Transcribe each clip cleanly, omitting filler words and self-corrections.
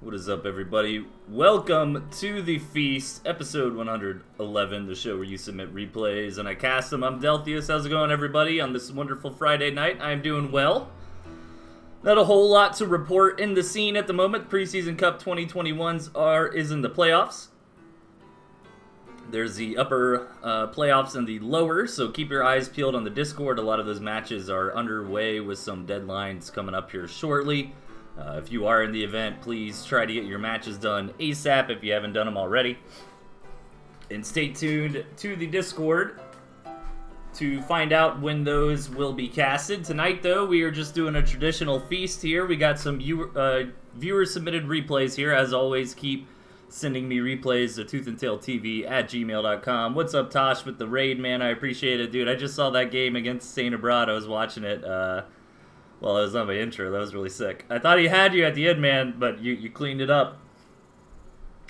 What is up, everybody? Welcome to the Feast, episode 111, the show where you submit replays and I cast them. I'm Delthius. How's it going, everybody? On this wonderful Friday night, I'm doing well. Not a whole lot to report in the scene at the moment. Preseason Cup 2021s is in the playoffs. There's the upper playoffs and the lower, so keep your eyes peeled on the Discord. A lot of those matches are underway with some deadlines coming up here shortly. If you are in the event, please try to get your matches done ASAP if you haven't done them already. And stay tuned to the Discord to find out when those will be casted. Tonight, though, we are just doing a traditional feast here. We got some viewer-submitted replays here. As always, keep sending me replays to ToothandTailTV at gmail.com. What's up, Tosh, with the raid, man? I appreciate it, dude. I just saw that game against Saint Abroad. I was watching it. Well, it was on my intro. That was really sick. I thought he had you at the end, man, but you cleaned it up.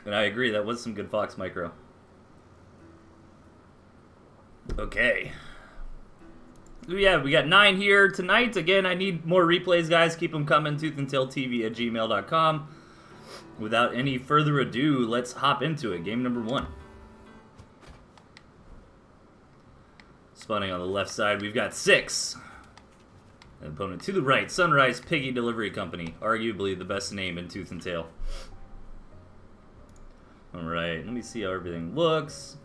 And I agree, that was some good Fox Micro. Okay. Yeah, we got 9 here tonight. Again, I need more replays, guys. Keep them coming. ToothandTailTV at gmail.com. Without any further ado, let's hop into it. Game number 1. Spawning on the left side, we've got 6. An opponent to the right, Sunrise Piggy Delivery Company. Arguably the best name in Tooth and Tail. Alright, let me see how everything looks.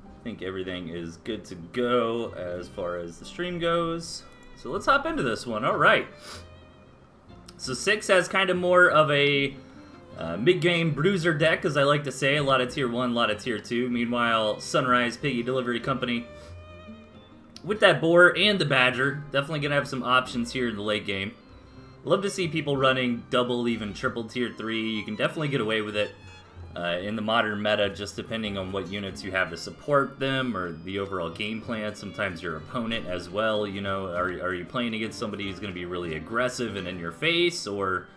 I think everything is good to go as far as the stream goes. So let's hop into this one. Alright. So 6 has kind of more of a mid-game bruiser deck, as I like to say. A lot of Tier 1, a lot of Tier 2. Meanwhile, Sunrise Piggy Delivery Company, with that boar and the badger, definitely going to have some options here in the late game. Love to see people running double, even triple tier 3. You can definitely get away with it in the modern meta, just depending on what units you have to support them or the overall game plan. Sometimes your opponent as well, you know, are you playing against somebody who's going to be really aggressive and in your face, or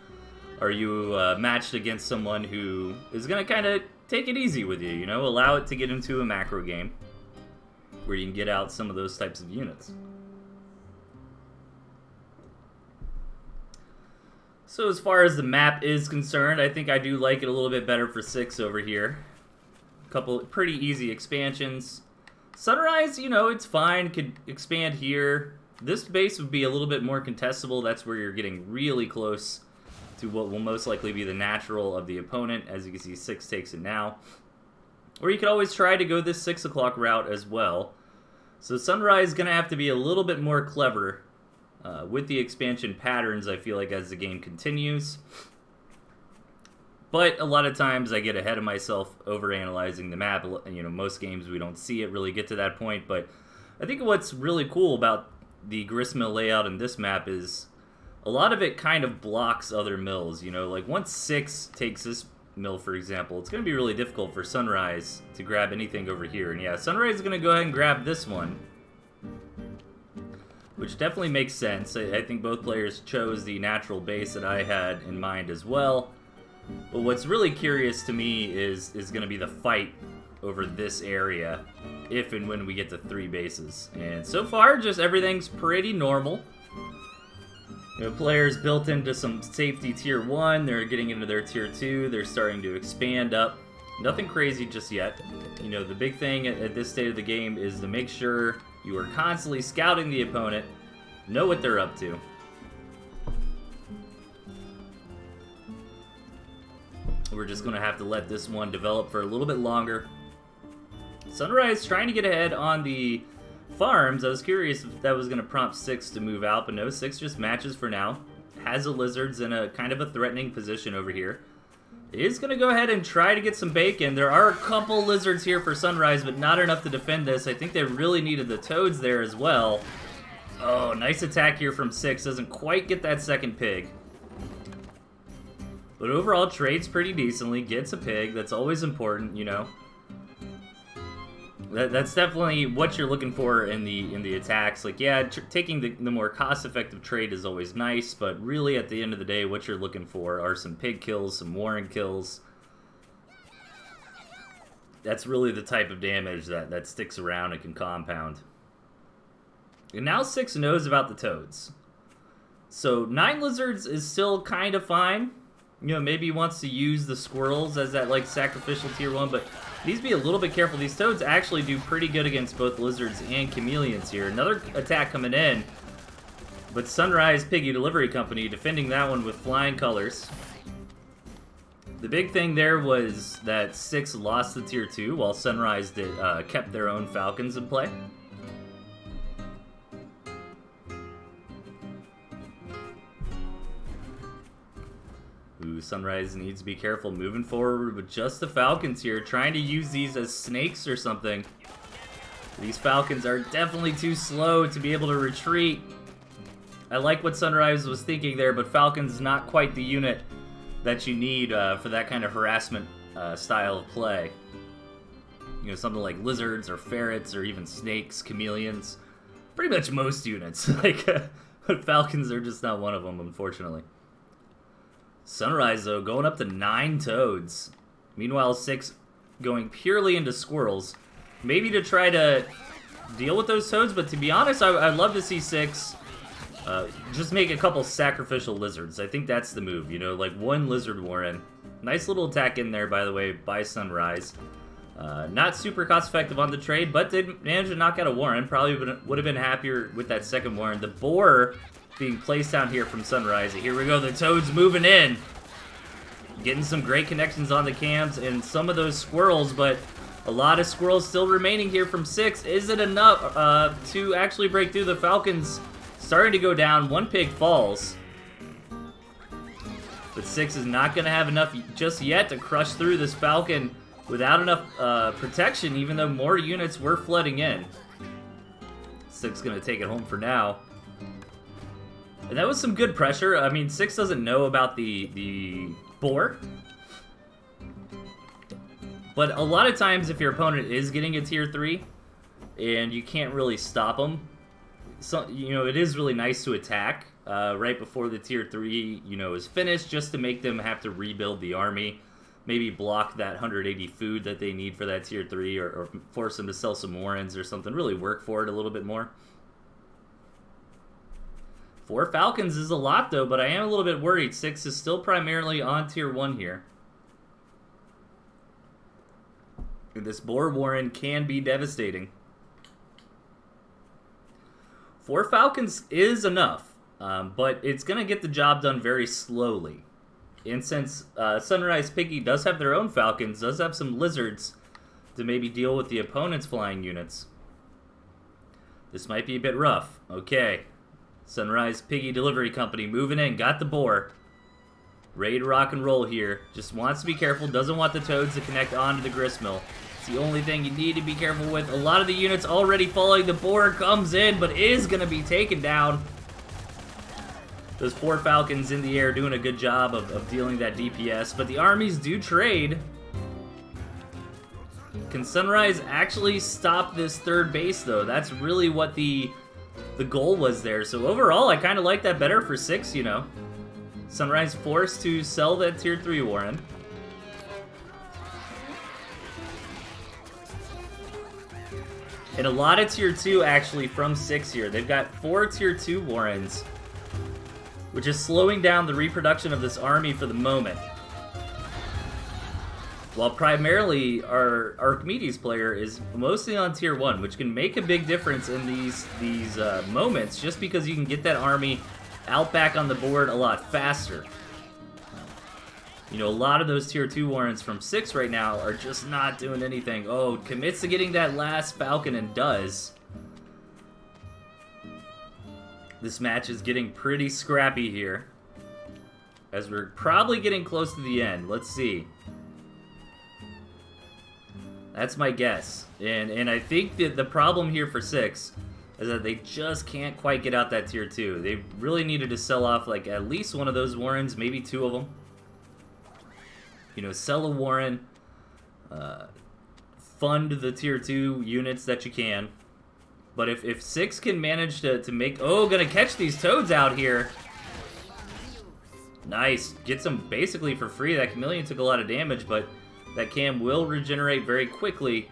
are you matched against someone who is going to kind of take it easy with you, you know, allow it to get into a macro game where you can get out some of those types of units. So as far as the map is concerned, I think I do like it a little bit better for 6 over here. A couple pretty easy expansions. Sunrise, you know, it's fine, could expand here. This base would be a little bit more contestable. That's where you're getting really close to what will most likely be the natural of the opponent. As you can see, 6 takes it now. Or you could always try to go this 6 o'clock route as well. So Sunrise is going to have to be a little bit more clever with the expansion patterns, I feel like, as the game continues. But a lot of times I get ahead of myself overanalyzing the map. You know, most games we don't see it really get to that point. But I think what's really cool about the gristmill layout in this map is a lot of it kind of blocks other mills. You know, like once 6 takes this mill, for example, it's going to be really difficult for Sunrise to grab anything over here. And yeah, Sunrise is going to go ahead and grab this one, which definitely makes sense. I think both players chose the natural base that I had in mind as well. But what's really curious to me is going to be the fight over this area if and when we get to 3 bases. And so far, just everything's pretty normal. You know, players built into some safety tier 1, they're getting into their tier 2, they're starting to expand up. Nothing crazy just yet. You know, the big thing at this state of the game is to make sure you are constantly scouting the opponent, know what they're up to. We're just going to have to let this one develop for a little bit longer. Sunrise trying to get ahead on the farms. I was curious if that was going to prompt 6 to move out, but no, 6 just matches for now. Has the lizards in a kind of a threatening position over here. Is going to go ahead and try to get some bacon. There are a couple lizards here for Sunrise, but not enough to defend this. I think they really needed the toads there as well. Oh, nice attack here from 6. Doesn't quite get that second pig. But overall, trades pretty decently. Gets a pig. That's always important, you know. That's definitely what you're looking for in the attacks. Like, yeah, taking the more cost-effective trade is always nice, but really at the end of the day, what you're looking for are some pig kills, some warren kills. That's really the type of damage that sticks around and can compound. And now 6 knows about the toads. So 9 lizards is still kind of fine. You know, maybe he wants to use the squirrels as that, like, sacrificial tier 1, but he needs to be a little bit careful. These toads actually do pretty good against both lizards and chameleons here. Another attack coming in, but Sunrise Piggy Delivery Company defending that one with flying colors. The big thing there was that 6 lost the tier 2, while Sunrise kept their own falcons in play. Ooh, Sunrise needs to be careful moving forward with just the falcons here, trying to use these as snakes or something. These falcons are definitely too slow to be able to retreat. I like what Sunrise was thinking there, but falcon's not quite the unit that you need for that kind of harassment style of play. You know, something like lizards or ferrets or even snakes, chameleons. Pretty much most units. But falcons are just not one of them, unfortunately. Sunrise, though, going up to 9 toads. Meanwhile, 6 going purely into squirrels. Maybe to try to deal with those toads, but to be honest, I'd love to see 6 just make a couple sacrificial lizards. I think that's the move, you know, like 1 lizard warren. Nice little attack in there, by the way, by Sunrise. Not super cost-effective on the trade, but did manage to knock out a warren. Probably would have been happier with that second warren. The boar being placed down here from Sunrise. Here we go, the toads moving in. Getting some great connections on the cams and some of those squirrels, but a lot of squirrels still remaining here from 6. Is it enough to actually break through? The falcons starting to go down. 1 pig falls. But 6 is not going to have enough just yet to crush through this falcon without enough protection, even though more units were flooding in. 6 going to take it home for now. And that was some good pressure. I mean, 6 doesn't know about the boar. But a lot of times, if your opponent is getting a tier 3, and you can't really stop them, so, you know, it is really nice to attack right before the tier 3, you know, is finished, just to make them have to rebuild the army. Maybe block that 180 food that they need for that tier 3, or force them to sell some warrens or something. Really work for it a little bit more. 4 falcons is a lot, though, but I am a little bit worried. 6 is still primarily on tier 1 here. And this boar warren can be devastating. 4 falcons is enough, but it's going to get the job done very slowly. And since Sunrise Piggy does have their own falcons, does have some lizards to maybe deal with the opponent's flying units, this might be a bit rough. Okay. Sunrise Piggy Delivery Company moving in, got the boar. Ready to rock and roll here. Just wants to be careful, doesn't want the toads to connect onto the gristmill. It's the only thing you need to be careful with. A lot of the units already falling. The boar comes in, but is going to be taken down. Those 4 falcons in the air doing a good job of dealing that DPS, but the armies do trade. Can Sunrise actually stop this 3rd base, though? That's really what the goal was there. So overall, I kind of like that better for 6, you know. Sunrise forced to sell that tier 3 warren. And a lot of tier 2 actually from 6 here. They've got 4 tier 2 warrens, which is slowing down the reproduction of this army for the moment. While primarily our Archimedes player is mostly on tier 1, which can make a big difference in these moments, just because you can get that army out back on the board a lot faster. You know, a lot of those tier 2 warrens from 6 right now are just not doing anything. Oh, commits to getting that last falcon and does. This match is getting pretty scrappy here, as we're probably getting close to the end. Let's see. That's my guess. And I think that the problem here for 6 is that they just can't quite get out that tier 2. They really needed to sell off like at least one of those warrens, maybe 2 of them. You know, sell a warren, fund the tier 2 units that you can. But if 6 can manage to make... Oh, gonna catch these toads out here. Nice. Gets them basically for free. That chameleon took a lot of damage, but that cam will regenerate very quickly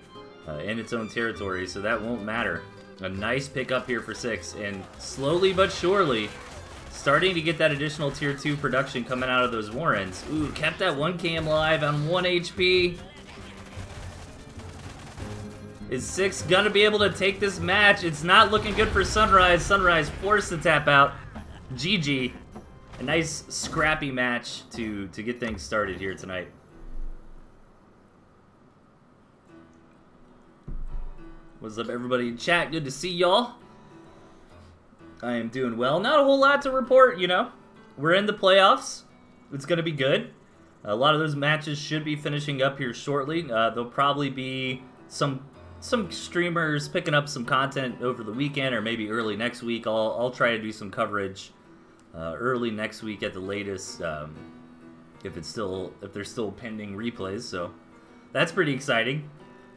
in its own territory, so that won't matter. A nice pickup here for 6, and slowly but surely, Starting to get that additional tier 2 production coming out of those Warrens. Ooh, kept that 1 cam alive on 1 HP. Is 6 gonna be able to take this match? It's not looking good for Sunrise. Sunrise forced to tap out. GG. A nice scrappy match to get things started here tonight. What's up, everybody in chat? Good to see y'all. I am doing well. Not a whole lot to report, you know. We're in the playoffs. It's going to be good. A lot of those matches should be finishing up here shortly. There'll probably be some streamers picking up some content over the weekend or maybe early next week. I'll try to do some coverage early next week at the latest if there's still pending replays. So that's pretty exciting.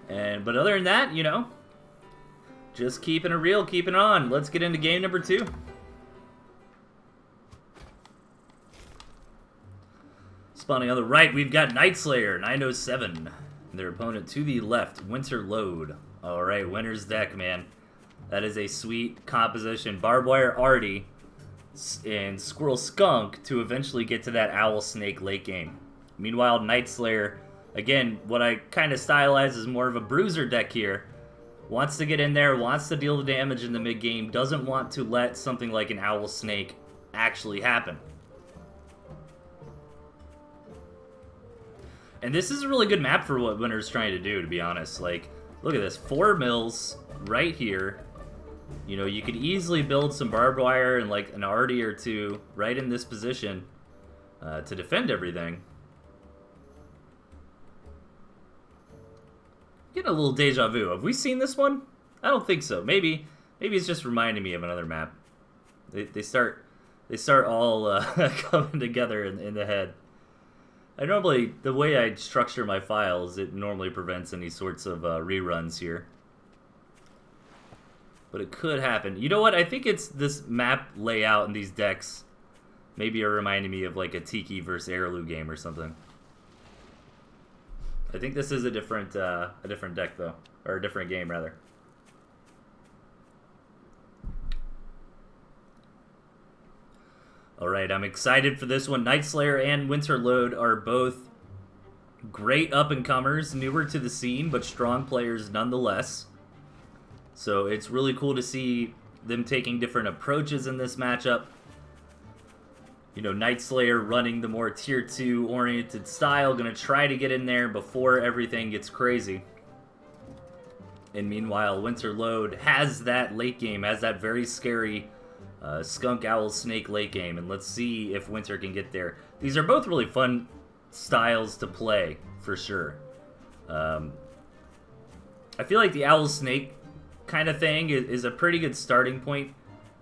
But other than that, you know, just keeping it real, keeping it on. Let's get into game number 2. Spawning on the right, we've got Nightslayer, 907. Their opponent to the left, Winter Load. Alright, Winter's deck, man. That is a sweet composition. Barbed Wire Artie and Squirrel Skunk to eventually get to that Owl Snake late game. Meanwhile, Nightslayer, again, what I kind of stylize is more of a bruiser deck here. Wants to get in there, wants to deal the damage in the mid-game, doesn't want to let something like an Owl Snake actually happen. And this is a really good map for what Winter's trying to do, to be honest. Like, look at this, 4 mills right here. You know, you could easily build some barbed wire and like an arty or 2 right in this position to defend everything. Getting a little deja vu. Have we seen this one? I don't think so. Maybe it's just reminding me of another map. They start all coming together in the head. The way I structure my files, it normally prevents any sorts of reruns here. But it could happen. You know what? I think it's this map layout and these decks maybe are reminding me of like a Tiki versus Heirloom game or something. I think this is a different deck though, or a different game rather. All right, I'm excited for this one. Nightslayer and Winterload are both great up-and-comers, newer to the scene, but strong players nonetheless. So it's really cool to see them taking different approaches in this matchup. You know, Nightslayer running the more tier 2 oriented style, gonna try to get in there before everything gets crazy. And meanwhile, Winterload has that late game, has that very scary Skunk Owl Snake late game, and let's see if Winter can get there. These are both really fun styles to play, for sure. I feel like the Owl Snake kind of thing is a pretty good starting point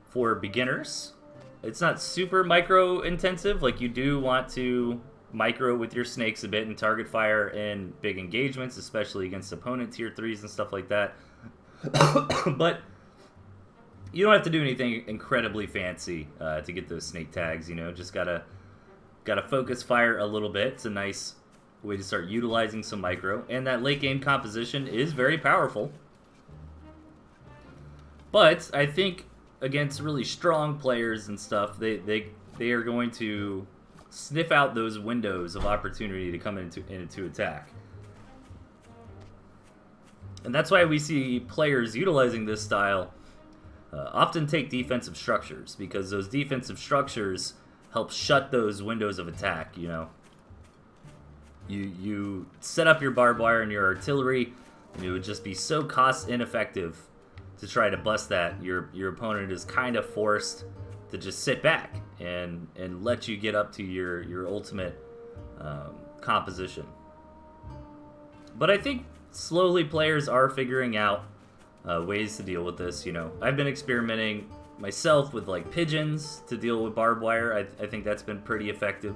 for beginners. It's not super micro intensive, like you do want to micro with your snakes a bit and target fire in big engagements, especially against opponent tier 3s and stuff like that. But you don't have to do anything incredibly fancy to get those snake tags, you know, just gotta focus fire a little bit. It's a nice way to start utilizing some micro, and that late game composition is very powerful. But I think against really strong players and stuff, they are going to sniff out those windows of opportunity to come into attack. And that's why we see players utilizing this style often take defensive structures, because those defensive structures help shut those windows of attack, you know. You set up your barbed wire and your artillery, and it would just be so cost ineffective to try to bust that. Your opponent is kind of forced to just sit back and let you get up to your ultimate composition. But I think slowly players are figuring out ways to deal with this, you know. I've been experimenting myself with like pigeons to deal with barbed wire. I think that's been pretty effective.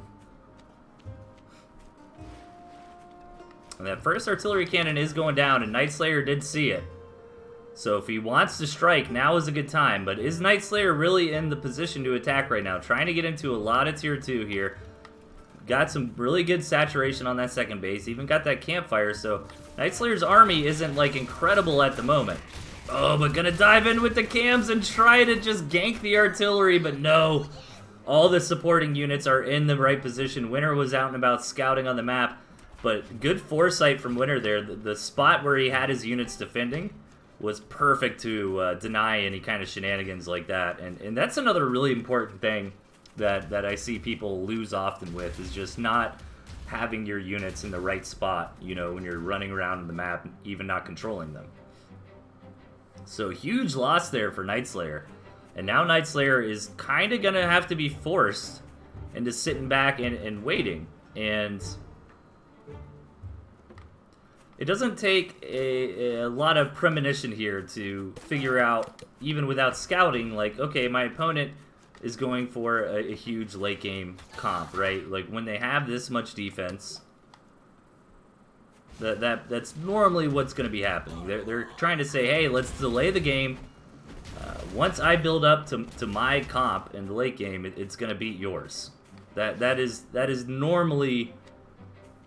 And that first artillery cannon is going down, and Nightslayer did see it. So if he wants to strike, now is a good time. But is Nightslayer really in the position to attack right now? Trying to get into a lot of tier 2 here. Got some really good saturation on that second base. Even got that campfire, so Nightslayer's army isn't like incredible at the moment. Oh, but gonna dive in with the cams and try to just gank the artillery, but no. All the supporting units are in the right position. Winter was out and about scouting on the map, but good foresight from Winter there. The spot where he had his units defending was perfect to deny any kind of shenanigans like that. And that's another really important thing that I see people lose often with, is just not having your units in the right spot, you know, when you're running around the map, even not controlling them. So huge loss there for Nightslayer. And now Nightslayer is kind of going to have to be forced into sitting back and waiting. And it doesn't take a lot of premonition here to figure out, even without scouting, like, okay, my opponent is going for a huge late game comp, right? Like, when they have this much defense, that's normally what's going to be happening. They're trying to say, hey, let's delay the game. Once I build up to my comp in the late game, it's going to beat yours. That is normally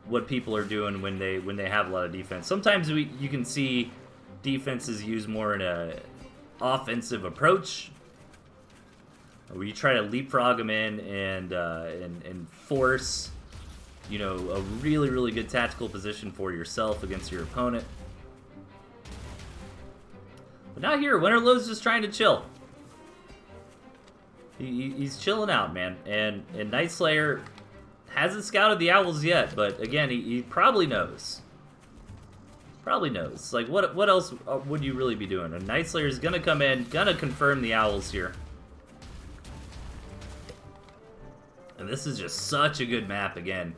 what people are doing when they have a lot of defense. Sometimes you can see defenses use more in a offensive approach, where you try to leapfrog them in and force, you know, a really, really good tactical position for yourself against your opponent. But not here. Winterlode's just trying to chill. He's chilling out, man. And Nightslayer hasn't scouted the owls yet, but again, he probably knows. Probably knows. Like, what else would you really be doing? And Nightslayer's gonna come in, gonna confirm the owls here. And this is just such a good map, again,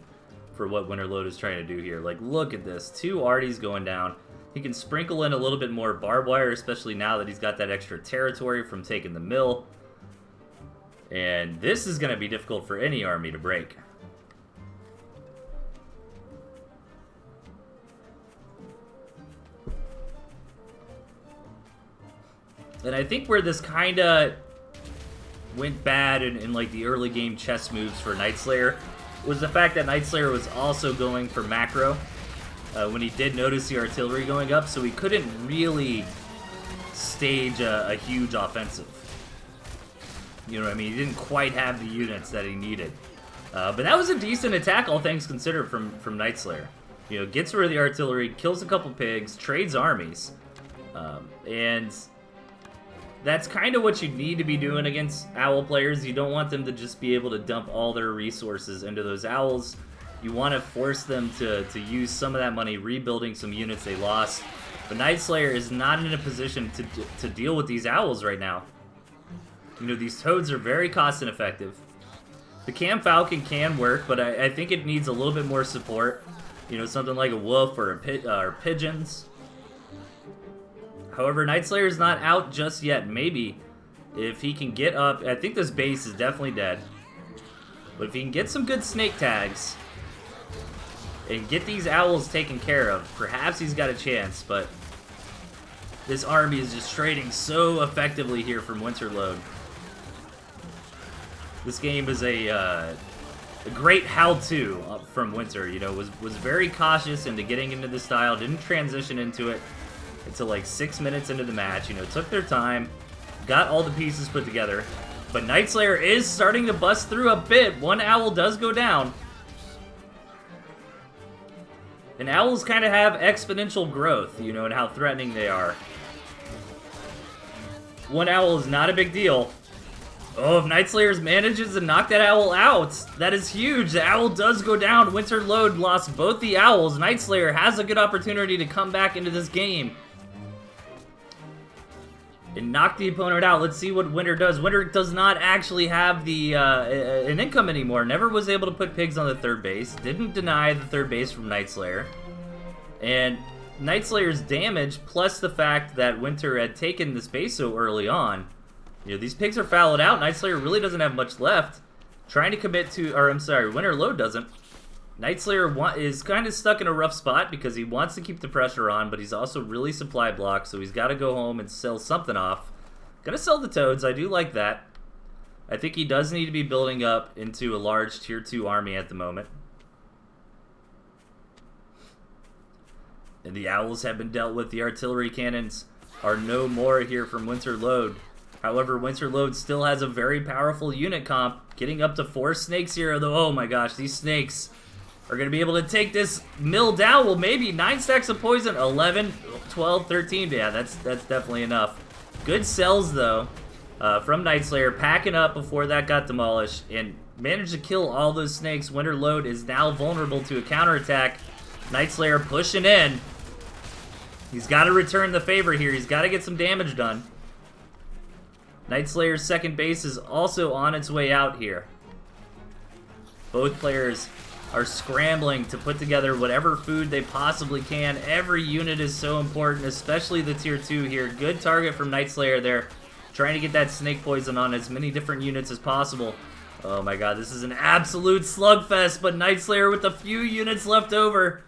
for what Winterlode is trying to do here. Like, look at this. 2 Arties going down. He can sprinkle in a little bit more barbed wire, especially now that he's got that extra territory from taking the mill. And this is going to be difficult for any army to break. And I think where this kind of went bad in like the early game chess moves for Nightslayer was the fact that Nightslayer was also going for macro when he did notice the artillery going up, so he couldn't really stage a huge offensive. You know what I mean? He didn't quite have the units that he needed. But that was a decent attack, all things considered, from Nightslayer. You know, gets rid of the artillery, kills a couple pigs, trades armies, and that's kind of what you need to be doing against owl players. You don't want them to just be able to dump all their resources into those owls. You want to force them to use some of that money rebuilding some units they lost. But Nightslayer is not in a position to deal with these owls right now. You know, these toads are very cost ineffective. The Cam Falcon can work, but I think it needs a little bit more support. You know, something like a wolf or pigeons. However, Nightslayer is not out just yet. Maybe if he can get up, I think this base is definitely dead. But if he can get some good snake tags and get these owls taken care of, perhaps he's got a chance. But this army is just trading so effectively here from Winterlode. This game is a great how-to from Winter. You know, was very cautious into getting into the style, didn't transition into it until like 6 minutes into the match. You know, took their time, got all the pieces put together. But Nightslayer is starting to bust through a bit. One owl does go down. And owls kind of have exponential growth, you know, and how threatening they are. One owl is not a big deal. Oh, if Nightslayer manages to knock that owl out, that is huge. The owl does go down. Winterlode lost both the owls. Nightslayer has a good opportunity to come back into this game and knock the opponent out. Let's see what Winter does. Winter does not actually have the an income anymore. Never was able to put pigs on the third base. Didn't deny the third base from Nightslayer. And Nightslayer's damage, plus the fact that Winter had taken this base so early on, you know, these pigs are fallowed out. Nightslayer really doesn't have much left. Trying to commit to, or I'm sorry, Winterlode doesn't. Nightslayer is kind of stuck in a rough spot because he wants to keep the pressure on, but he's also really supply blocked, so he's got to go home and sell something off. Gonna sell the toads. I do like that. I think he does need to be building up into a large tier 2 army at the moment. And the owls have been dealt with. The artillery cannons are no more here from Winterlode. However, Winterlode still has a very powerful unit comp. Getting up to 4 snakes here, though. Oh my gosh, these snakes are going to be able to take this mill down. Well, maybe 9 stacks of poison, 11, 12, 13. Yeah, that's definitely enough. Good sells, though, from Nightslayer, packing up before that got demolished, and managed to kill all those snakes. Winter Load is now vulnerable to a counterattack. Nightslayer pushing in. He's got to return the favor here. He's got to get some damage done. Nightslayer's second base is also on its way out here. Both players are scrambling to put together whatever food they possibly can. Every unit is so important, especially the tier 2 here. Good target from Nightslayer there. Trying to get that snake poison on as many different units as possible. Oh my god, this is an absolute slugfest, but Nightslayer with a few units left over.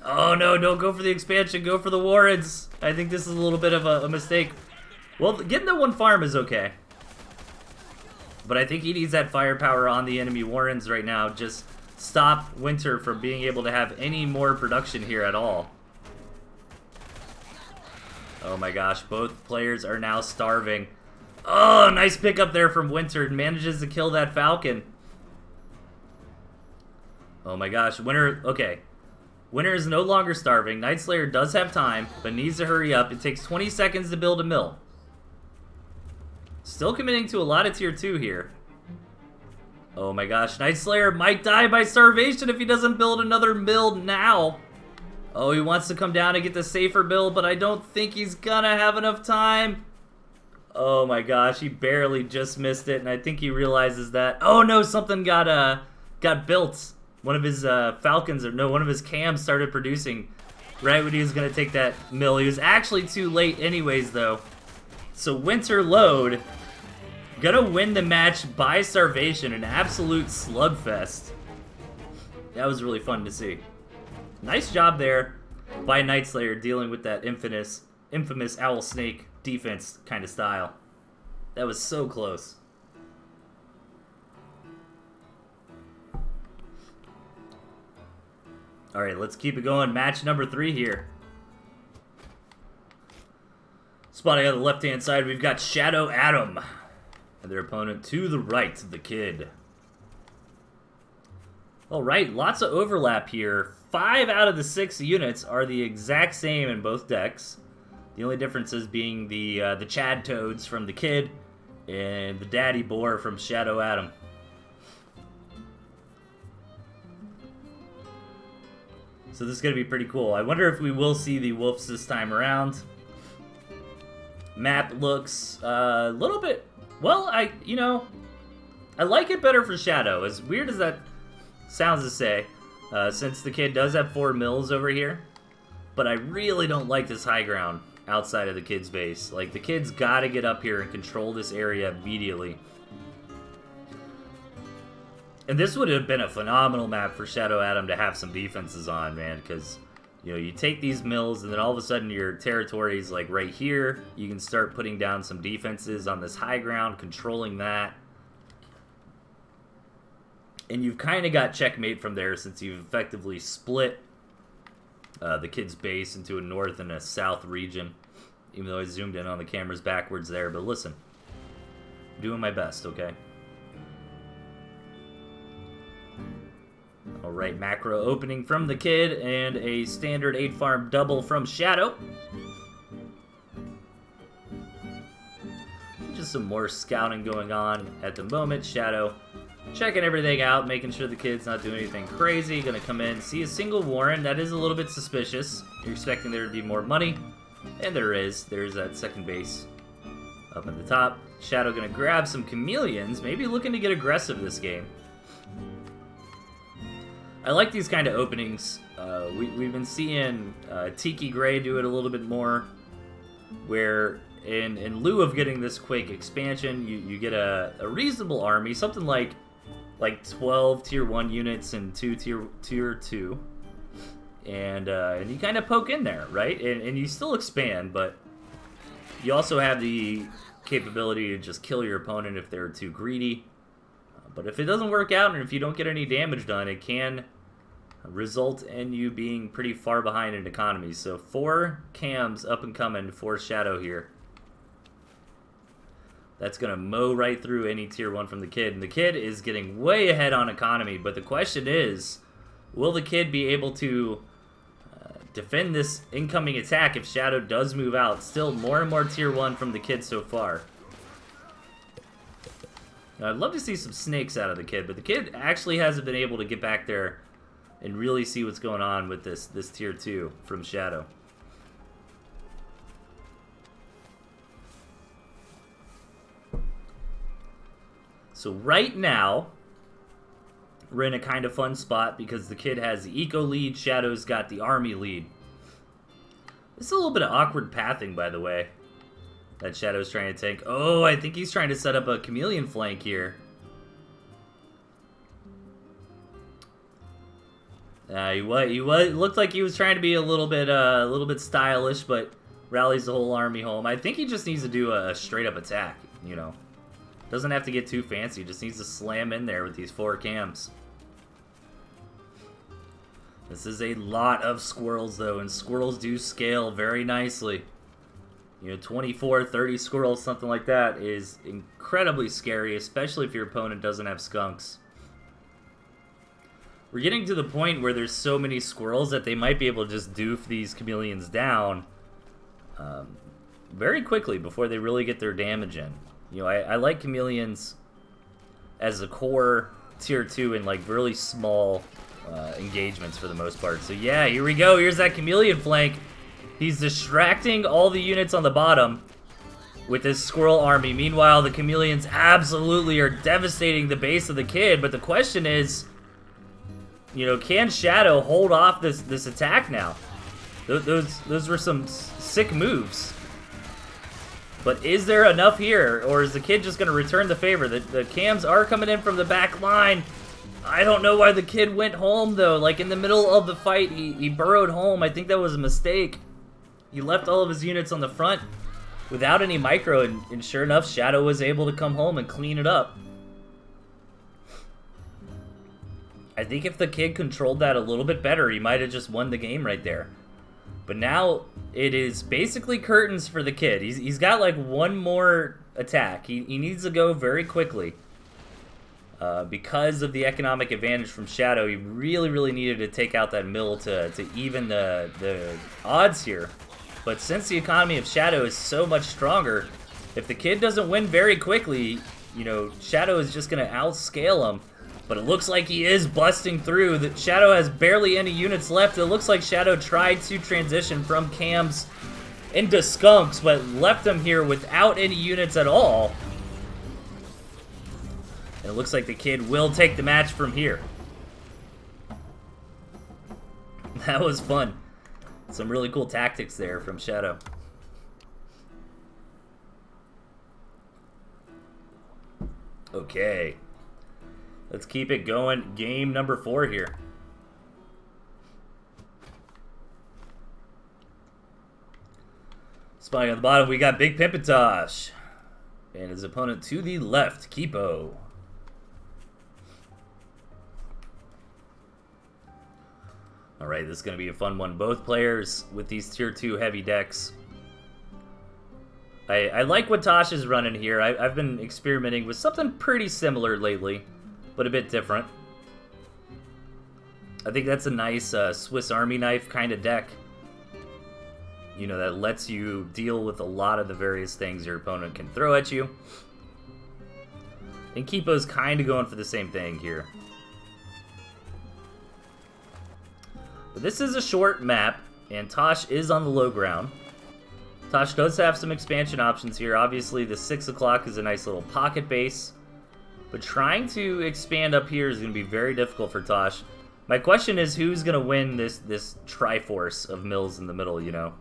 Oh no, don't go for the expansion, go for the warrants. I think this is a little bit of a mistake. Well, getting the 1 farm is okay. But I think he needs that firepower on the enemy Warrens right now. Just stop Winter from being able to have any more production here at all. Oh my gosh, both players are now starving. Oh, nice pickup there from Winter. Manages to kill that Falcon. Oh my gosh, Winter, okay. Winter is no longer starving. Nightslayer does have time, but needs to hurry up. It takes 20 seconds to build a mill. Still committing to a lot of tier 2 here. Oh my gosh, Nightslayer might die by starvation if he doesn't build another mill now. Oh, he wants to come down and get the safer build, but I don't think he's gonna have enough time. Oh my gosh, he barely just missed it, and I think he realizes that. Oh no, something got built. One of his Falcons, or no, one of his cams started producing right when he was gonna take that mill. He was actually too late anyways, though. So Winter Load gonna win the match by starvation, an absolute slugfest. That was really fun to see. Nice job there by Nightslayer dealing with that infamous Owl Snake defense kind of style. That was so close. Alright, let's keep it going. Match number 3 here. Spotting on the left-hand side, we've got Shadow Adam. And their opponent to the right, the Kid. Alright, lots of overlap here. 5 out of the 6 units are the exact same in both decks. The only differences being the Chad Toads from the Kid and the Daddy Boar from Shadow Adam. So this is going to be pretty cool. I wonder if we will see the Wolves this time around. Map looks a little bit, well, I like it better for Shadow. As weird as that sounds to say, since the Kid does have 4 mills over here. But I really don't like this high ground outside of the Kid's base. Like, the Kid's got to get up here and control this area immediately. And this would have been a phenomenal map for Shadow Adam to have some defenses on, man, because you take these mills, and then all of a sudden your territory is like right here. You can start putting down some defenses on this high ground, controlling that. And you've kind of got checkmate from there since you've effectively split the Kid's base into a north and a south region. Even though I zoomed in on the cameras backwards there. But listen, I'm doing my best, okay? Alright, macro opening from the Kid, and a standard 8-farm double from Shadow. Just some more scouting going on at the moment. Shadow checking everything out, making sure the Kid's not doing anything crazy. Gonna come in, see a single Warren. That is a little bit suspicious. You're expecting there to be more money, and there is. There's that second base up at the top. Shadow gonna grab some Chameleons, maybe looking to get aggressive this game. I like these kind of openings. We've been seeing Tiki Gray do it a little bit more, where in lieu of getting this quick expansion, you get a reasonable army, something like 12 tier 1 units and 2 tier 2, and you kind of poke in there, right? And you still expand, but you also have the capability to just kill your opponent if they're too greedy. But if it doesn't work out, and if you don't get any damage done, it can result in you being pretty far behind in economy. So 4 cams up and coming for Shadow here. That's going to mow right through any tier 1 from the kid. And the kid is getting way ahead on economy, but the question is, will the kid be able to defend this incoming attack if Shadow does move out? Still more and more tier 1 from the kid so far. Now, I'd love to see some snakes out of the kid, but the kid actually hasn't been able to get back there and really see what's going on with this tier 2 from Shadow. So right now, we're in a kind of fun spot because the kid has the eco lead, Shadow's got the army lead. This is a little bit of awkward pathing, by the way, that Shadow's trying to take. Oh, I think he's trying to set up a chameleon flank here. He looked like he was trying to be a little bit stylish, but rallies the whole army home. I think he just needs to do a straight up attack, you know. Doesn't have to get too fancy, just needs to slam in there with these 4 cams. This is a lot of squirrels, though, and squirrels do scale very nicely. You know, 24, 30 squirrels, something like that, is incredibly scary, especially if your opponent doesn't have skunks. We're getting to the point where there's so many squirrels that they might be able to just doof these chameleons down very quickly before they really get their damage in. You know, I like chameleons as a core tier 2 in like really small engagements for the most part. So yeah, here we go. Here's that chameleon flank. He's distracting all the units on the bottom with this squirrel army. Meanwhile, the chameleons absolutely are devastating the base of the kid. But the question is, you know, can Shadow hold off this attack now? Those were some sick moves. But is there enough here, or is the kid just going to return the favor? The cams are coming in from the back line. I don't know why the kid went home, though. Like, in the middle of the fight, he burrowed home. I think that was a mistake. He left all of his units on the front without any micro, and sure enough, Shadow was able to come home and clean it up. I think if the kid controlled that a little bit better, he might have just won the game right there. But now it is basically curtains for the kid. He's got like one more attack. He needs to go very quickly. Because of the economic advantage from Shadow, he really needed to take out that mill to even the odds here. But since the economy of Shadow is so much stronger, if the kid doesn't win very quickly, you know, Shadow is just going to outscale him. But it looks like he is busting through. The Shadow has barely any units left. It looks like Shadow tried to transition from cams into skunks, but left them here without any units at all. And it looks like the kid will take the match from here. That was fun. Some really cool tactics there from Shadow. Okay. Let's keep it going. Game number 4 here. Spotting on the bottom, we got Big Pimpintosh. And his opponent to the left, Kipo. Alright, this is going to be a fun one. Both players with these tier 2 heavy decks. I like what Tosh is running here. I've been experimenting with something pretty similar lately, but a bit different. I think that's a nice Swiss Army knife kind of deck. You know, that lets you deal with a lot of the various things your opponent can throw at you. And Kipo's kind of going for the same thing here. But this is a short map, and Tosh is on the low ground. Tosh does have some expansion options here. Obviously, the 6 o'clock is a nice little pocket base. But trying to expand up here is going to be very difficult for Tosh. My question is, who's going to win this Triforce of mills in the middle, you know?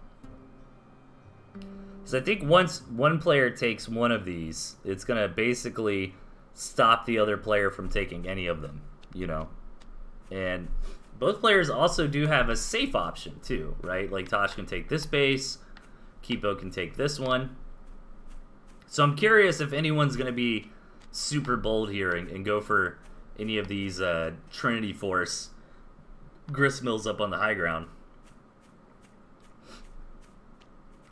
Because I think once one player takes one of these, it's going to basically stop the other player from taking any of them, you know? And both players also do have a safe option, too, right? Like, Tosh can take this base, Kipo can take this one. So I'm curious if anyone's going to be super bold here and go for any of these Trinity Force gristmills up on the high ground.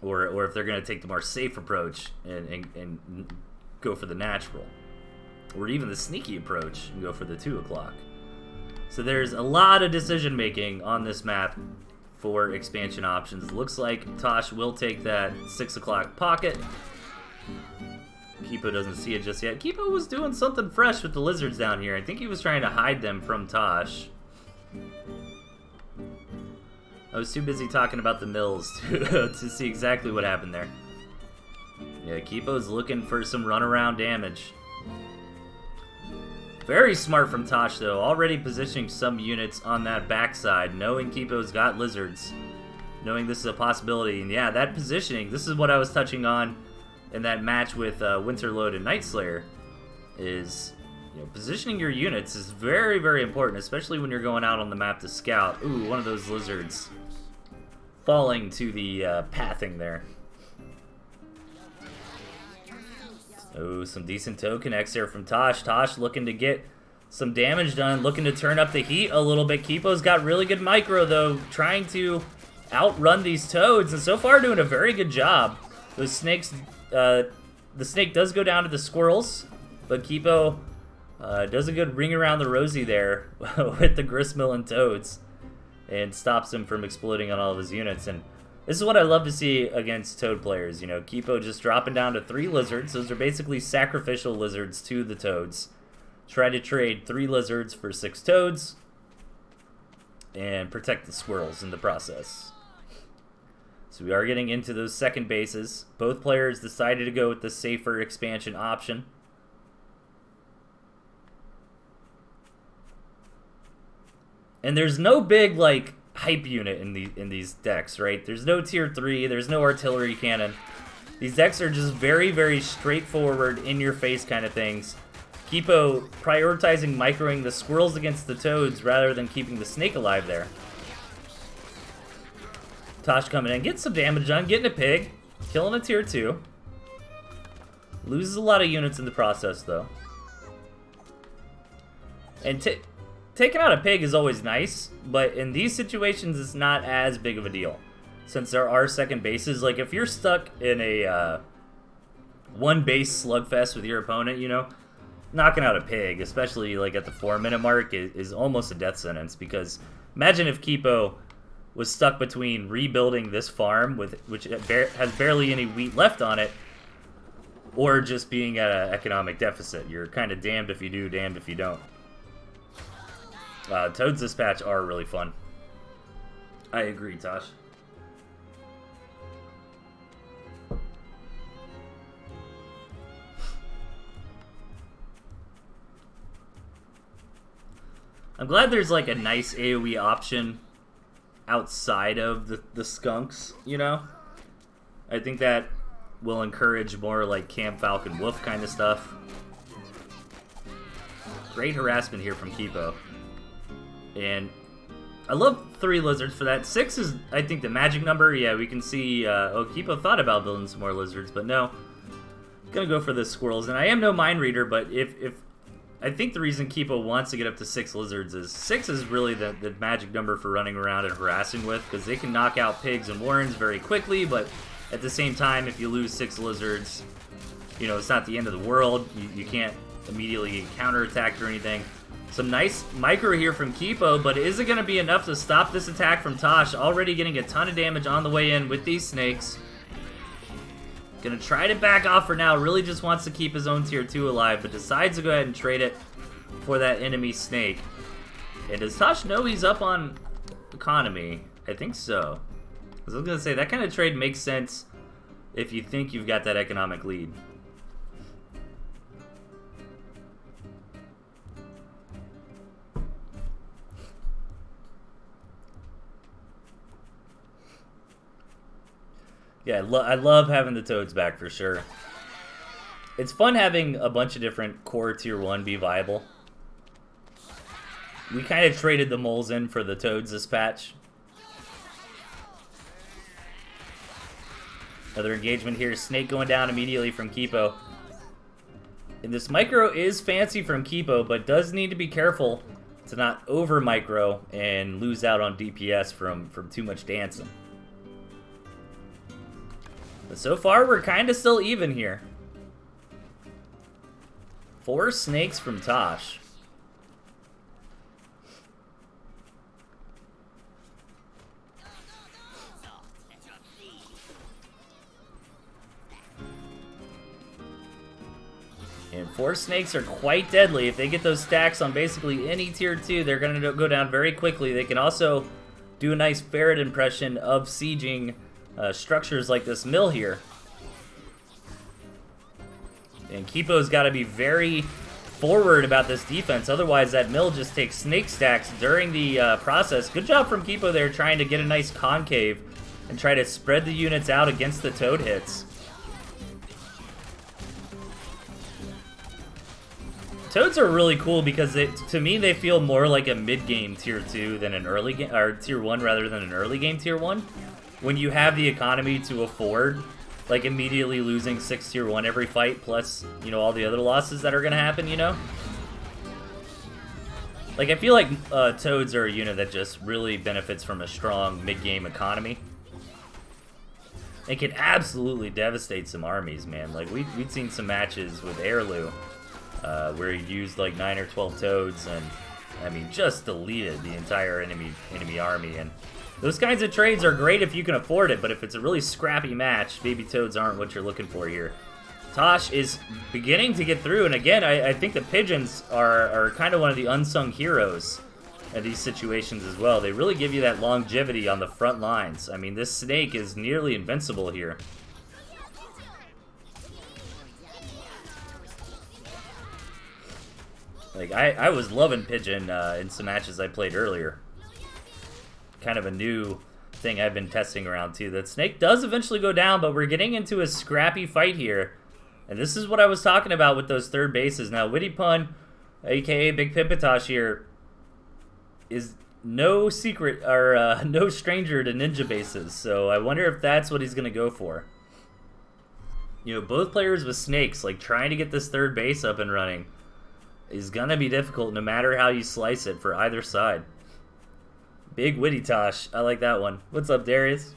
Or if they're going to take the more safe approach and go for the natural. Or even the sneaky approach and go for the 2 o'clock. So there's a lot of decision making on this map for expansion options. Looks like Tosh will take that 6 o'clock pocket. Kipo doesn't see it just yet. Kipo was doing something fresh with the lizards down here. I think he was trying to hide them from Tosh. I was too busy talking about the mills to see exactly what happened there. Yeah, Kipo's looking for some runaround damage. Very smart from Tosh, though. Already positioning some units on that backside, knowing Kipo's got lizards. Knowing this is a possibility. And yeah, that positioning, this is what I was touching on in that match with Winterlode and Nightslayer. Is, you know, positioning your units is very, very important, especially when you're going out on the map to scout. Ooh, one of those lizards falling to the pathing there. Oh, some decent toe connects there from Tosh. Tosh looking to get some damage done, looking to turn up the heat a little bit. Kipo's got really good micro, though, trying to outrun these toads, and so far doing a very good job. Those snakes, the snake does go down to the squirrels, but Kipo does a good ring around the rosy there with the gristmill and toads, and stops him from exploding on all of his units. And this is what I love to see against toad players. You know, Kipo just dropping down to 3 lizards. Those are basically sacrificial lizards to the toads. Try to trade 3 lizards for 6 toads and protect the squirrels in the process. So we are getting into those second bases. Both players decided to go with the safer expansion option. And there's no big, like, hype unit in these decks, right? There's no tier 3, there's no artillery cannon. These decks are just very, very straightforward, in-your-face kind of things. Kipo prioritizing microing the squirrels against the toads rather than keeping the snake alive there. Tosh coming in, getting some damage done, getting a pig, killing a tier 2. Loses a lot of units in the process, though. And taking out a pig is always nice, but in these situations, it's not as big of a deal. Since there are second bases, like if you're stuck in a one base slugfest with your opponent, you know, knocking out a pig, especially like at the 4-minute mark, is almost a death sentence. Because imagine if Kipo was stuck between rebuilding this farm, which has barely any wheat left on it, or just being at an economic deficit. You're kind of damned if you do, damned if you don't. Toad's Dispatch are really fun. I agree, Tosh. I'm glad there's like a nice AoE option outside of the skunks, you know? I think that will encourage more like Camp Falcon Wolf kind of stuff. Great harassment here from Kipo. And I love 3 lizards for that. 6 is, I think, the magic number. Yeah, we can see, oh, Kipo thought about building some more lizards, but no. Gonna go for the squirrels. And I am no mind reader, but if I think the reason Kipo wants to get up to 6 lizards is 6 is really the magic number for running around and harassing with, because they can knock out pigs and warrens very quickly, but at the same time, if you lose 6 lizards, you know, it's not the end of the world. You can't immediately get counterattacked or anything. Some nice micro here from Kipo, but is it going to be enough to stop this attack from Tosh? Already getting a ton of damage on the way in with these snakes. Gonna try to back off for now. Really just wants to keep his own tier 2 alive, but decides to go ahead and trade it for that enemy snake. And does Tosh know he's up on economy? I think so. I was gonna say, that kind of trade makes sense if you think you've got that economic lead. Yeah, I love having the toads back for sure. It's fun having a bunch of different core tier 1 be viable. We kind of traded the moles in for the toads this patch. Another engagement here. Snake going down immediately from Kipo. And this micro is fancy from Kipo, but does need to be careful to not over micro and lose out on DPS from too much dancing. But so far, we're kind of still even here. 4 snakes from Tosh. And 4 snakes are quite deadly. If they get those stacks on basically any tier 2, they're going to go down very quickly. They can also do a nice ferret impression of sieging structures like this mill here. And Kipo's got to be very forward about this defense. Otherwise, that mill just takes snake stacks during the process. Good job from Kipo there trying to get a nice concave and try to spread the units out against the toad hits. Toads are really cool because to me they feel more like a mid-game tier 2 than an early game, or tier 1 rather than an early game tier 1. When you have the economy to afford like immediately losing 6 tier 1 every fight, plus, you know, all the other losses that are gonna happen, you know? Like, I feel like Toads are a unit that just really benefits from a strong mid-game economy. It can absolutely devastate some armies, man. Like, we'd seen some matches with Heirloom, where he used like 9 or 12 toads and, I mean, just deleted the entire enemy army. And those kinds of trades are great if you can afford it, but if it's a really scrappy match, baby toads aren't what you're looking for here. Tosh is beginning to get through, and again, I think the pigeons are kind of one of the unsung heroes in these situations as well. They really give you that longevity on the front lines. I mean, this snake is nearly invincible here. Like, I was loving Pigeon in some matches I played earlier. Kind of a new thing I've been testing around, too. That Snake does eventually go down, but we're getting into a scrappy fight here. And this is what I was talking about with those third bases. Now, Witty Pun, a.k.a. Big Pimpatosh here, is no secret, or no stranger to ninja bases. So I wonder if that's what he's going to go for. You know, both players with Snakes, like, trying to get this third base up and running is gonna be difficult no matter how you slice it for either side. Big Witty Tosh. I like that one. What's up, Darius?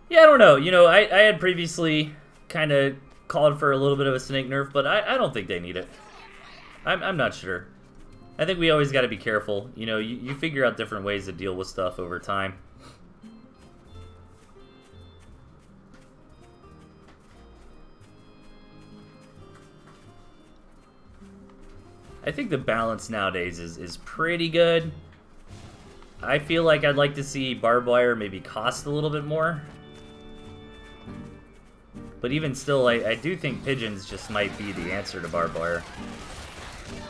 Yeah, I don't know. You know, I had previously kind of called for a little bit of a snake nerf, but I don't think they need it. I'm not sure. I think we always got to be careful. You know, you figure out different ways to deal with stuff over time. I think the balance nowadays is pretty good. I feel like I'd like to see barbed wire maybe cost a little bit more. But even still, I do think pigeons just might be the answer to barbed wire.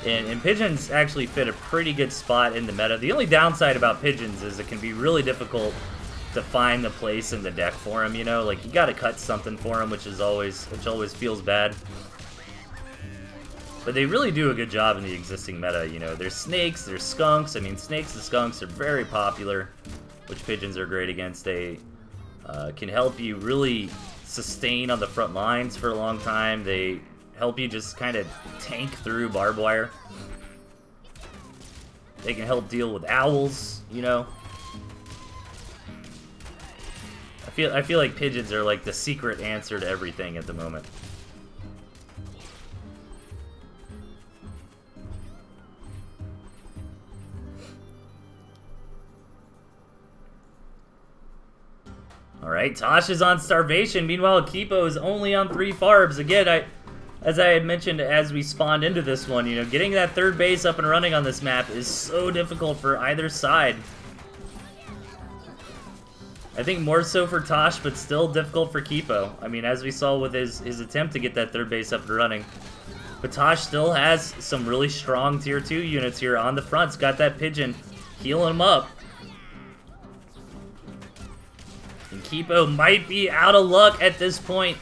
And pigeons actually fit a pretty good spot in the meta. The only downside about pigeons is it can be really difficult to find the place in the deck for them, you know? Like, you gotta cut something for them, which always feels bad. But they really do a good job in the existing meta, you know? There's snakes, there's skunks. I mean, snakes and skunks are very popular, which pigeons are great against. They can help you really sustain on the front lines for a long time. They help you just kind of tank through barbed wire. They can help deal with owls, you know? I feel like pigeons are like the secret answer to everything at the moment. Alright, Tosh is on starvation. Meanwhile, Kipo is only on 3 farbs. Again, as I had mentioned as we spawned into this one, you know, getting that third base up and running on this map is so difficult for either side. I think more so for Tosh, but still difficult for Kipo. I mean, as we saw with his attempt to get that third base up and running. But Tosh still has some really strong tier 2 units here on the front. He's got that pigeon healing him up. And Kipo might be out of luck at this point.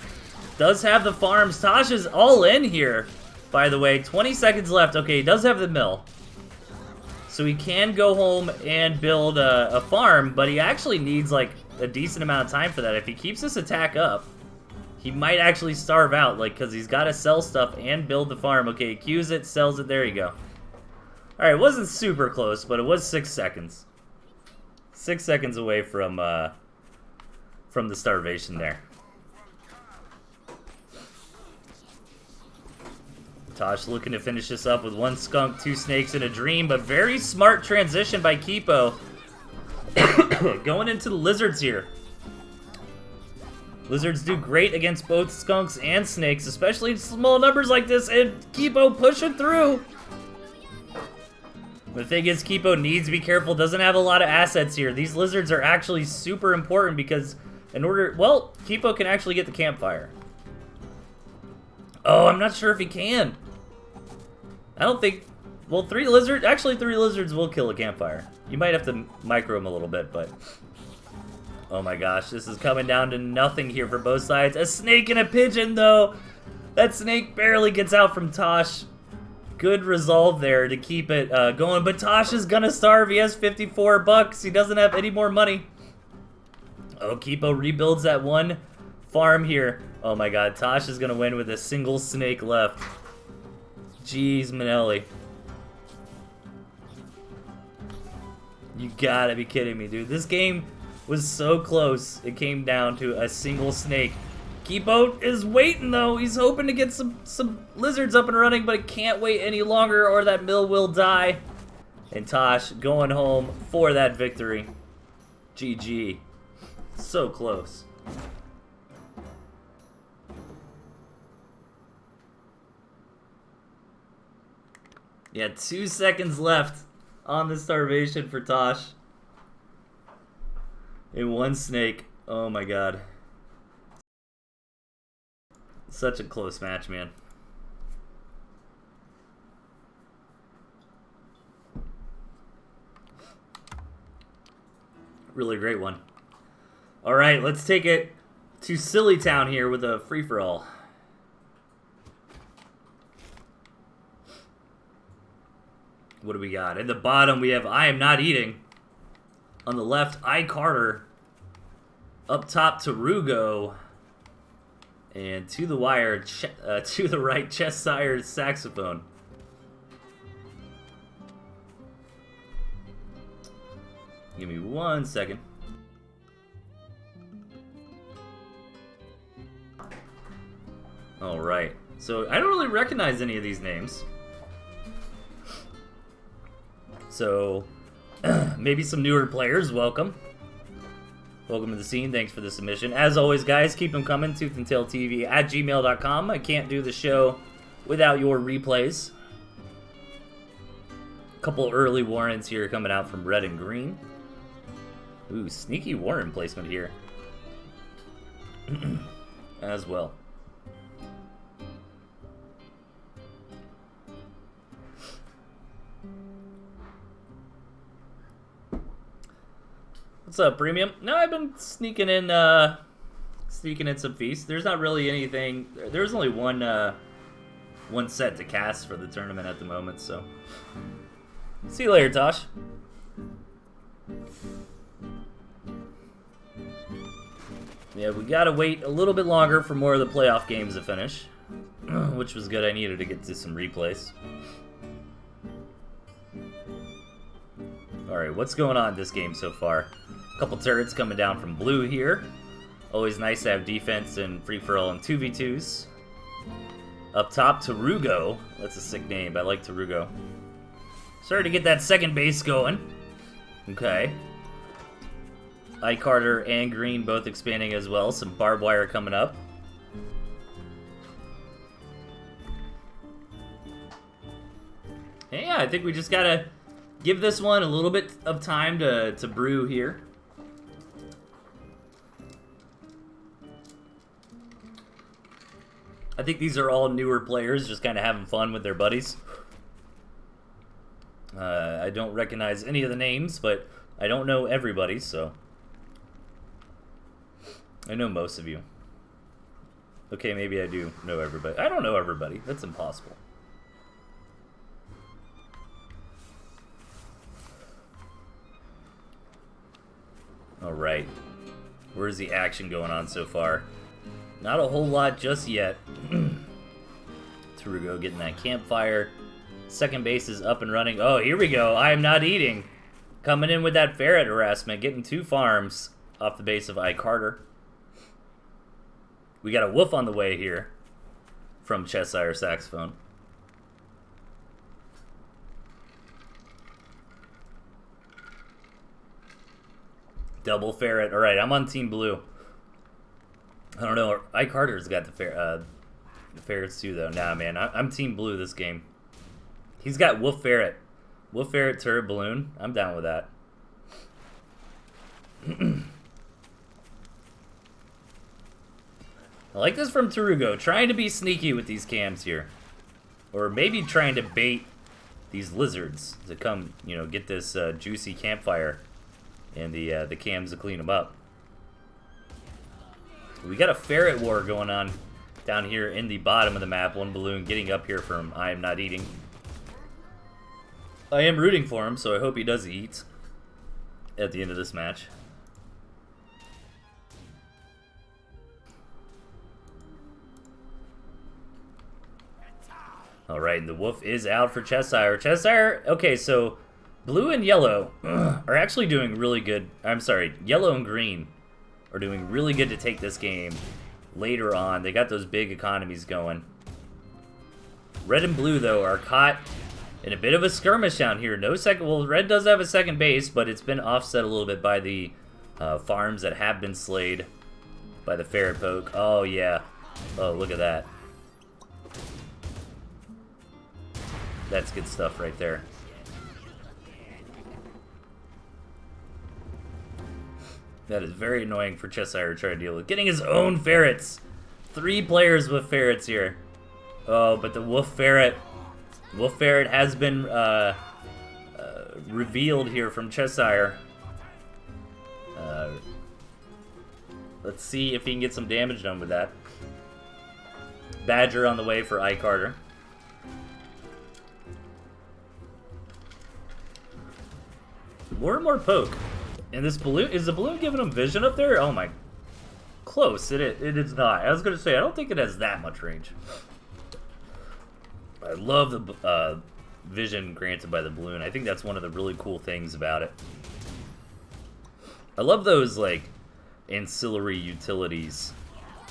Does have the farms. Tosh is all in here, by the way. 20 seconds left. Okay, he does have the mill. So he can go home and build a farm, but he actually needs like a decent amount of time for that. If he keeps this attack up, he might actually starve out, like, because he's got to sell stuff and build the farm. Okay, he queues it, sells it. There you go. Alright, it wasn't super close, but it was 6 seconds. 6 seconds away from the starvation there. Tosh looking to finish this up with 1 skunk, 2 snakes, and a dream, but very smart transition by Kipo. Going into the lizards here. Lizards do great against both skunks and snakes, especially in small numbers like this, and Kipo pushing through. The thing is, Kipo needs to be careful, doesn't have a lot of assets here. These lizards are actually super important because in order, well, Kipo can actually get the campfire. Oh, I'm not sure if he can. I don't think, well, 3 lizards will kill a campfire. You might have to micro him a little bit, but oh my gosh, this is coming down to nothing here for both sides. A snake and a pigeon, though. That snake barely gets out from Tosh. Good resolve there to keep it going, but Tosh is gonna starve. He has 54 bucks. He doesn't have any more money. Oh, Kipo rebuilds that 1 farm here. Oh my god, Tosh is gonna win with a single snake left. Jeez, Manelli. You gotta be kidding me, dude. This game was so close. It came down to a single snake. Kipo is waiting, though. He's hoping to get some lizards up and running, but it can't wait any longer or that mill will die. And Tosh going home for that victory. GG. So close. Yeah, 2 seconds left on the starvation for Tosh. And 1 snake. Oh my god. Such a close match, man. Really great one. Alright, let's take it to Silly Town here with a free-for-all. What do we got? At the bottom, we have I Am Not Eating. On the left, I Carter. Up top, Tarugo. And to the wire, to the right, Cheshire Saxophone. Give me 1 second. Alright, so I don't really recognize any of these names. So, maybe some newer players, welcome. Welcome to the scene, thanks for the submission. As always, guys, keep them coming, ToothandTailTV at gmail.com. I can't do the show without your replays. A couple early warrants here coming out from Red and Green. Ooh, sneaky warrant placement here. As well. What's up, Premium? No, I've been sneaking in some feasts. There's not really anything. There's only one set to cast for the tournament at the moment, so. See you later, Tosh. Yeah, we gotta wait a little bit longer for more of the playoff games to finish, which was good. I needed to get to some replays. Alright, what's going on in this game so far? Couple turrets coming down from blue here. Always nice to have defense and free-for-all and 2v2s. Up top, Tarugo. That's a sick name, I like Tarugo. Starting to get that second base going. Okay. I Carter and Green both expanding as well. Some barbed wire coming up. Yeah, I think we just gotta give this one a little bit of time to brew here. I think these are all newer players just kind of having fun with their buddies. I don't recognize any of the names, but I don't know everybody, so. I know most of you. Okay, maybe I do know everybody. I don't know everybody. That's impossible. Alright. Where's the action going on so far? Not a whole lot just yet. Tarugo getting that campfire. Second base is up and running. Oh, here we go. I am not eating. Coming in with that ferret harassment. Getting 2 farms off the base of I. Carter. We got a woof on the way here from Cheshire Saxophone. Double ferret. All right, I'm on Team Blue. I don't know. I. Carter's got the ferrets too, though. Nah, man. I'm Team Blue this game. He's got Wolf Ferret. Wolf Ferret Turret Balloon. I'm down with that. I like this from Tarugo. Trying to be sneaky with these cams here. Or maybe trying to bait these lizards to come, you know, get this juicy campfire. And the cams to clean them up. We got a ferret war going on down here in the bottom of the map. One balloon getting up here from I am not eating. I am rooting for him, so I hope he does eat at the end of this match. Alright, and the wolf is out for Cheshire. Cheshire, okay, so blue and yellow are actually doing really good. I'm sorry, yellow and green are doing really good to take this game later on. They got those big economies going. Red and blue, though, are caught in a bit of a skirmish down here. No second. Well, red does have a second base, but it's been offset a little bit by the farms that have been slayed by the ferret poke. Oh, yeah. Oh, look at that. That's good stuff right there. That is very annoying for Cheshire to try to deal with. Getting his own ferrets. 3 players with ferrets here. Oh, but the wolf ferret has been revealed here from Cheshire. Let's see if he can get some damage done with that. Badger on the way for I. Carter. More and more poke. And this balloon, is the balloon giving him vision up there? Oh my, close, it is not. I was going to say, I don't think it has that much range. I love the vision granted by the balloon. I think that's one of the really cool things about it. I love those, like, ancillary utilities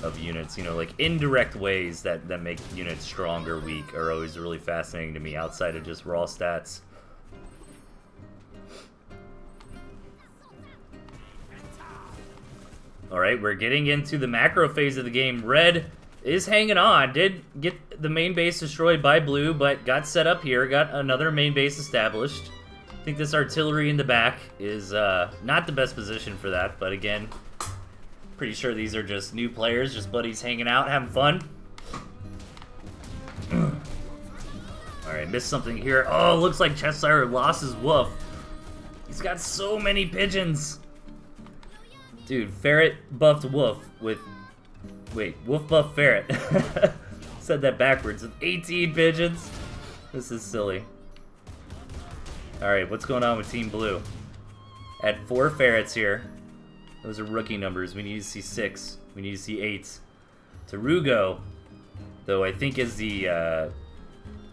of units, you know, like indirect ways that make units strong or weak are always really fascinating to me outside of just raw stats. Alright, we're getting into the macro phase of the game. Red is hanging on. Did get the main base destroyed by blue, but got set up here. Got another main base established. I think this artillery in the back is not the best position for that, but again, pretty sure these are just new players, just buddies hanging out, having fun. Alright, missed something here. Oh, looks like Cheshire lost his wolf. He's got so many pigeons. Dude, ferret buffed wolf with... Wait, wolf buffed ferret. Said that backwards. With 18 pigeons. This is silly. Alright, what's going on with Team Blue? At 4 ferrets here. Those are rookie numbers. We need to see 6. We need to see 8. Tarugo, though, I think is the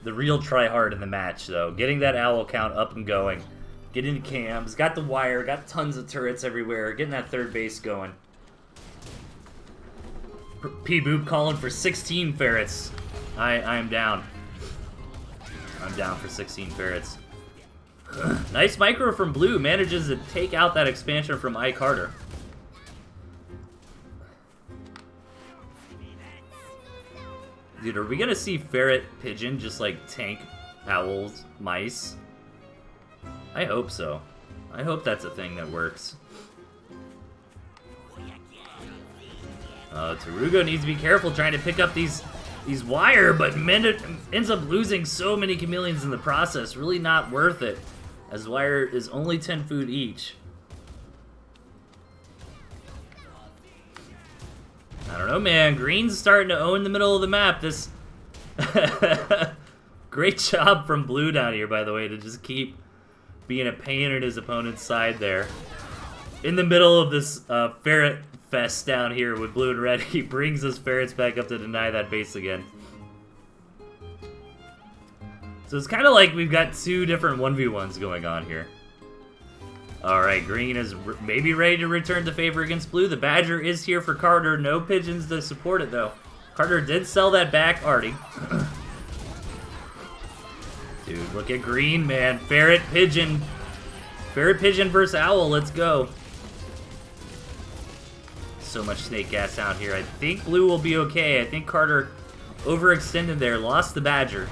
real try-hard in the match, though. Getting that owl count up and going. Getting the cams, got the wire, got tons of turrets everywhere, getting that third base going. P-Boop calling for 16 ferrets. I am down. I'm down for 16 ferrets. Nice micro from Blue, manages to take out that expansion from I. Carter. Dude, are we gonna see ferret pigeon just like tank owls, mice? I hope so. I hope that's a thing that works. Tarugo needs to be careful trying to pick up these wire, but ends up losing so many chameleons in the process. Really not worth it, as wire is only 10 food each. I don't know, man. Green's starting to own the middle of the map. This great job from Blue down here, by the way, to just keep being a pain in his opponent's side there. In the middle of this ferret fest down here with Blue and Red, he brings his ferrets back up to deny that base again. So it's kind of like we've got two different 1v1s going on here. Alright, green is maybe ready to return the favor against blue. The Badger is here for Carter. No pigeons to support it, though. Carter did sell that back already. Dude, look at green, man. Ferret, pigeon. Ferret, pigeon versus owl. Let's go. So much snake gas out here. I think blue will be okay. I think Carter overextended there. Lost the Badger.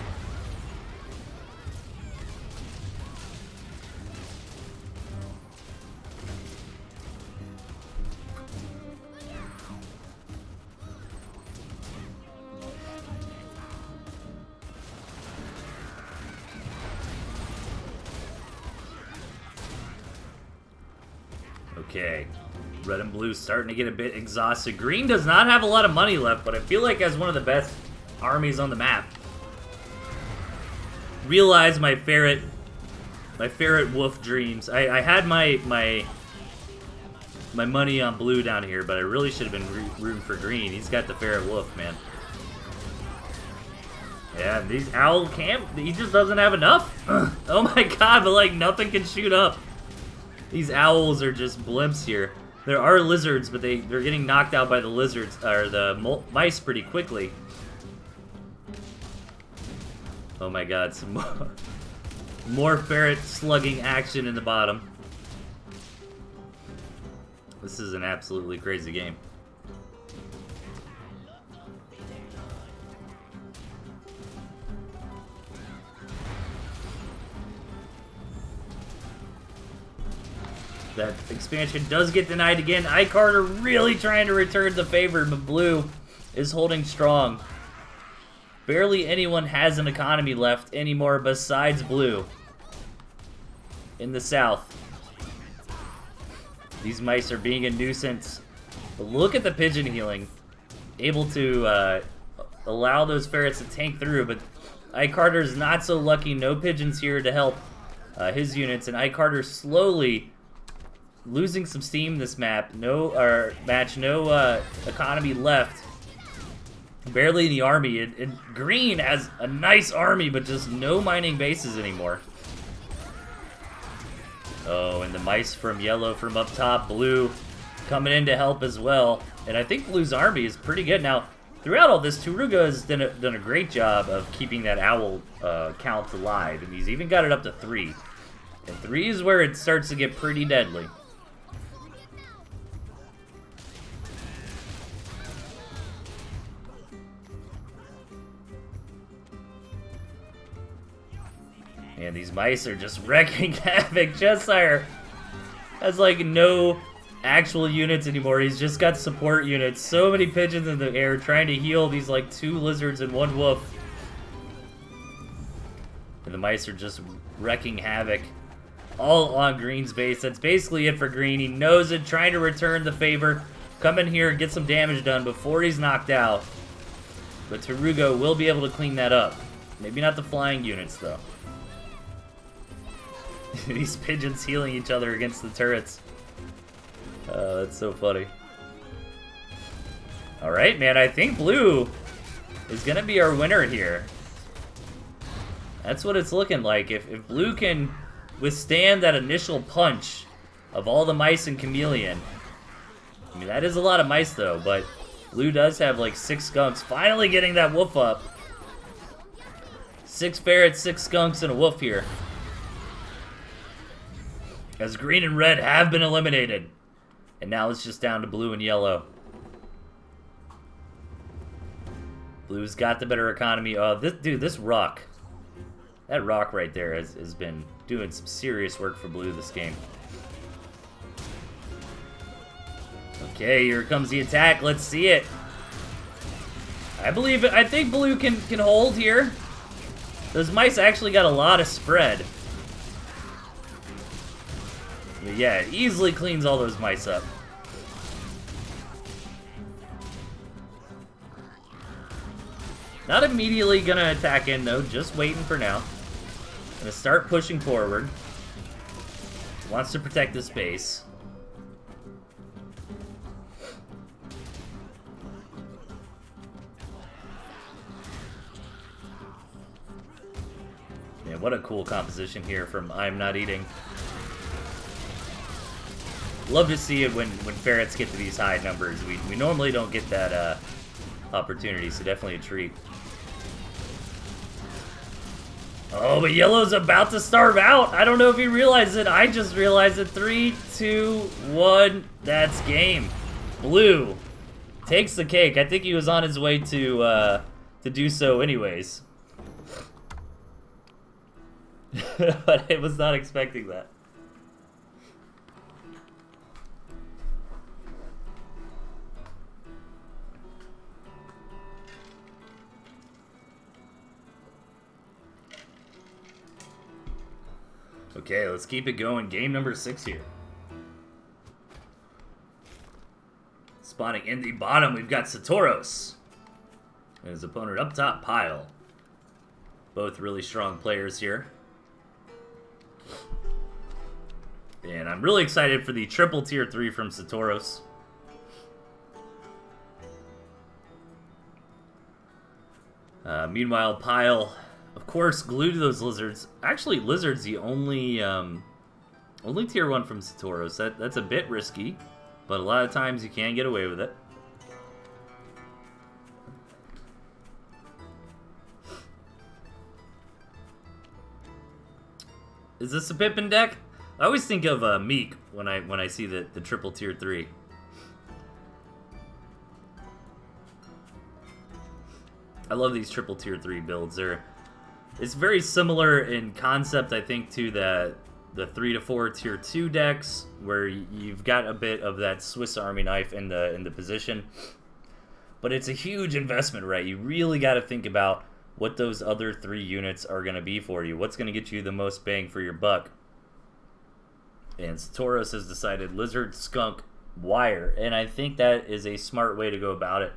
Okay, red and blue starting to get a bit exhausted. Green does not have a lot of money left, but I feel like has one of the best armies on the map. Realize my ferret wolf dreams. I had my money on blue down here, but I really should have been rooting for green. He's got the ferret wolf, man. Yeah, these owl camp, he just doesn't have enough. Oh my god, but like nothing can shoot up. These owls are just blimps here. There are lizards, but they're getting knocked out by the lizards, or the mice pretty quickly. Oh my god, some more ferret slugging action in the bottom. This is an absolutely crazy game. That expansion does get denied again. iCarter really trying to return the favor, but blue is holding strong. Barely anyone has an economy left anymore besides blue in the south. These mice are being a nuisance. But look at the pigeon healing. Able to allow those ferrets to tank through, but iCarter is not so lucky. No pigeons here to help his units, and iCarter slowly losing some steam this map. No economy left. Barely any army. And green has a nice army, but just no mining bases anymore. Oh, and the mice from yellow from up top. Blue coming in to help as well. And I think blue's army is pretty good. Now, throughout all this, Turuga has done a great job of keeping that owl count alive. And he's even got it up to 3. And 3 is where it starts to get pretty deadly. And these mice are just wrecking havoc. Jessire has like no actual units anymore. He's just got support units. So many pigeons in the air trying to heal these like 2 lizards and 1 wolf. And the mice are just wrecking havoc all on green's base. That's basically it for green. He knows it, trying to return the favor. Come in here and get some damage done before he's knocked out. But Tarugo will be able to clean that up. Maybe not the flying units though. These pigeons healing each other against the turrets. That's so funny. Alright, man, I think blue is going to be our winner here. That's what it's looking like. If blue can withstand that initial punch of all the mice and chameleon. I mean, that is a lot of mice, though, but blue does have like 6 skunks. Finally getting that wolf up. 6 ferrets, 6 skunks, and a wolf here. As green and red have been eliminated. And now it's just down to blue and yellow. Blue's got the better economy. Oh, this rock. That rock right there has been doing some serious work for blue this game. Okay, here comes the attack. Let's see it. I believe it. I think blue can hold here. Those mice actually got a lot of spread. Yeah, it easily cleans all those mice up. Not immediately gonna attack in though, just waiting for now. Gonna start pushing forward. Wants to protect this base. what a cool composition here from I'm Not Eating. Love to see it when ferrets get to these high numbers. We normally don't get that opportunity, so definitely a treat. Oh, but yellow's about to starve out. I don't know if he realized it. I just realized it. 3, 2, 1. That's game. Blue takes the cake. I think he was on his way to do so anyways. But I was not expecting that. Okay, let's keep it going. Game number 6 here. Spawning in the bottom, we've got Satoros. And his opponent up top, Pile. Both really strong players here. And I'm really excited for the triple tier 3 from Satoros. Meanwhile, Pile, of course, glued to those lizards. Actually, lizard's the only tier 1 from Satoros. That's a bit risky, but a lot of times you can get away with it. Is this a Pippin deck? I always think of Meek when I see the triple tier 3. I love these triple tier 3 builds. It's very similar in concept, I think, to the 3 to 4 tier 2 decks, where you've got a bit of that Swiss Army knife in the position. But it's a huge investment, right? You really got to think about what those other 3 units are going to be for you. What's going to get you the most bang for your buck? And Satoros has decided Lizard, Skunk, Wire. And I think that is a smart way to go about it.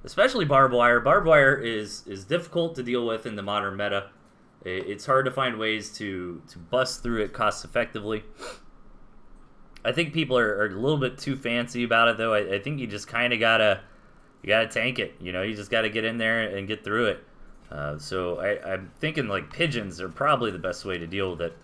Especially Barbed Wire. Barbed Wire is difficult to deal with in the modern meta. It's hard to find ways to bust through it cost effectively. I think people are a little bit too fancy about it, though. I think you just kind of gotta tank it. You know, you just gotta get in there and get through it. So I'm thinking like pigeons are probably the best way to deal with it.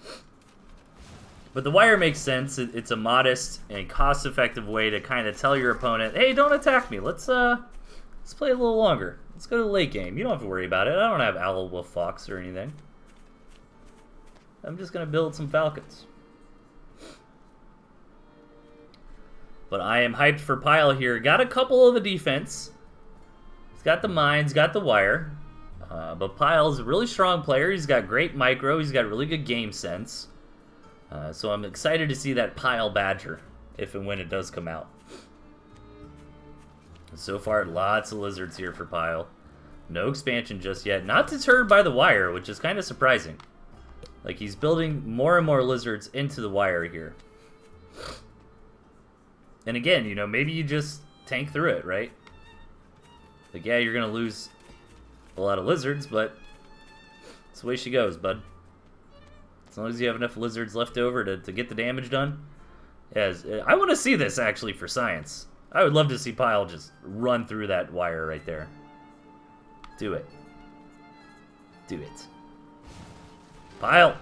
But the Wire makes sense. It's a modest and cost-effective way to kind of tell your opponent, hey, don't attack me. Let's play a little longer. Let's go to the late game. You don't have to worry about it. I don't have Owl, Wolf, Fox or anything. I'm just going to build some Falcons. But I am hyped for Pile here. Got a couple of the defense. He's got the mines, got the Wire. But Pile's a really strong player. He's got great micro. He's got really good game sense. So I'm excited to see that Pile Badger, if and when it does come out. So far, lots of lizards here for Pile. No expansion just yet. Not deterred by the Wire, which is kind of surprising. Like, he's building more and more lizards into the Wire here. And again, you know, maybe you just tank through it, right? Like, yeah, you're going to lose a lot of lizards, but that's the way she goes, bud. As long as you have enough lizards left over to get the damage done. Yes, I want to see this, actually, for science. I would love to see Pile just run through that Wire right there. Do it. Do it. Pile!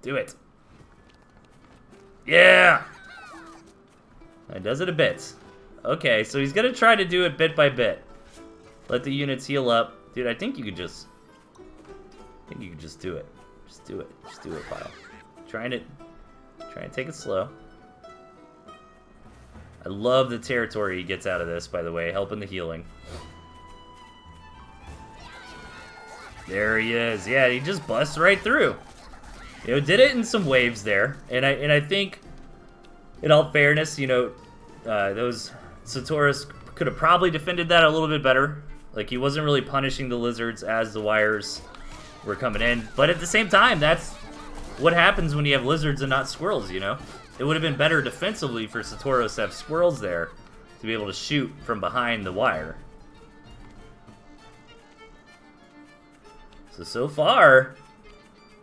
Do it. Yeah! He does it a bit. Okay, so he's going to try to do it bit by bit. Let the units heal up. Dude, I think you could just... do it. Just do it. Just do it, Pile. Trying to take it slow. I love the territory he gets out of this, by the way, helping the healing. There he is. Yeah, he just busts right through. You know, did it in some waves there, and I think, in all fairness, you know, those Satoros could have probably defended that a little bit better. Like, he wasn't really punishing the lizards as the Wires were coming in, but at the same time, that's what happens when you have lizards and not squirrels, you know? It would have been better defensively for Satoros to have squirrels there to be able to shoot from behind the Wire. So far,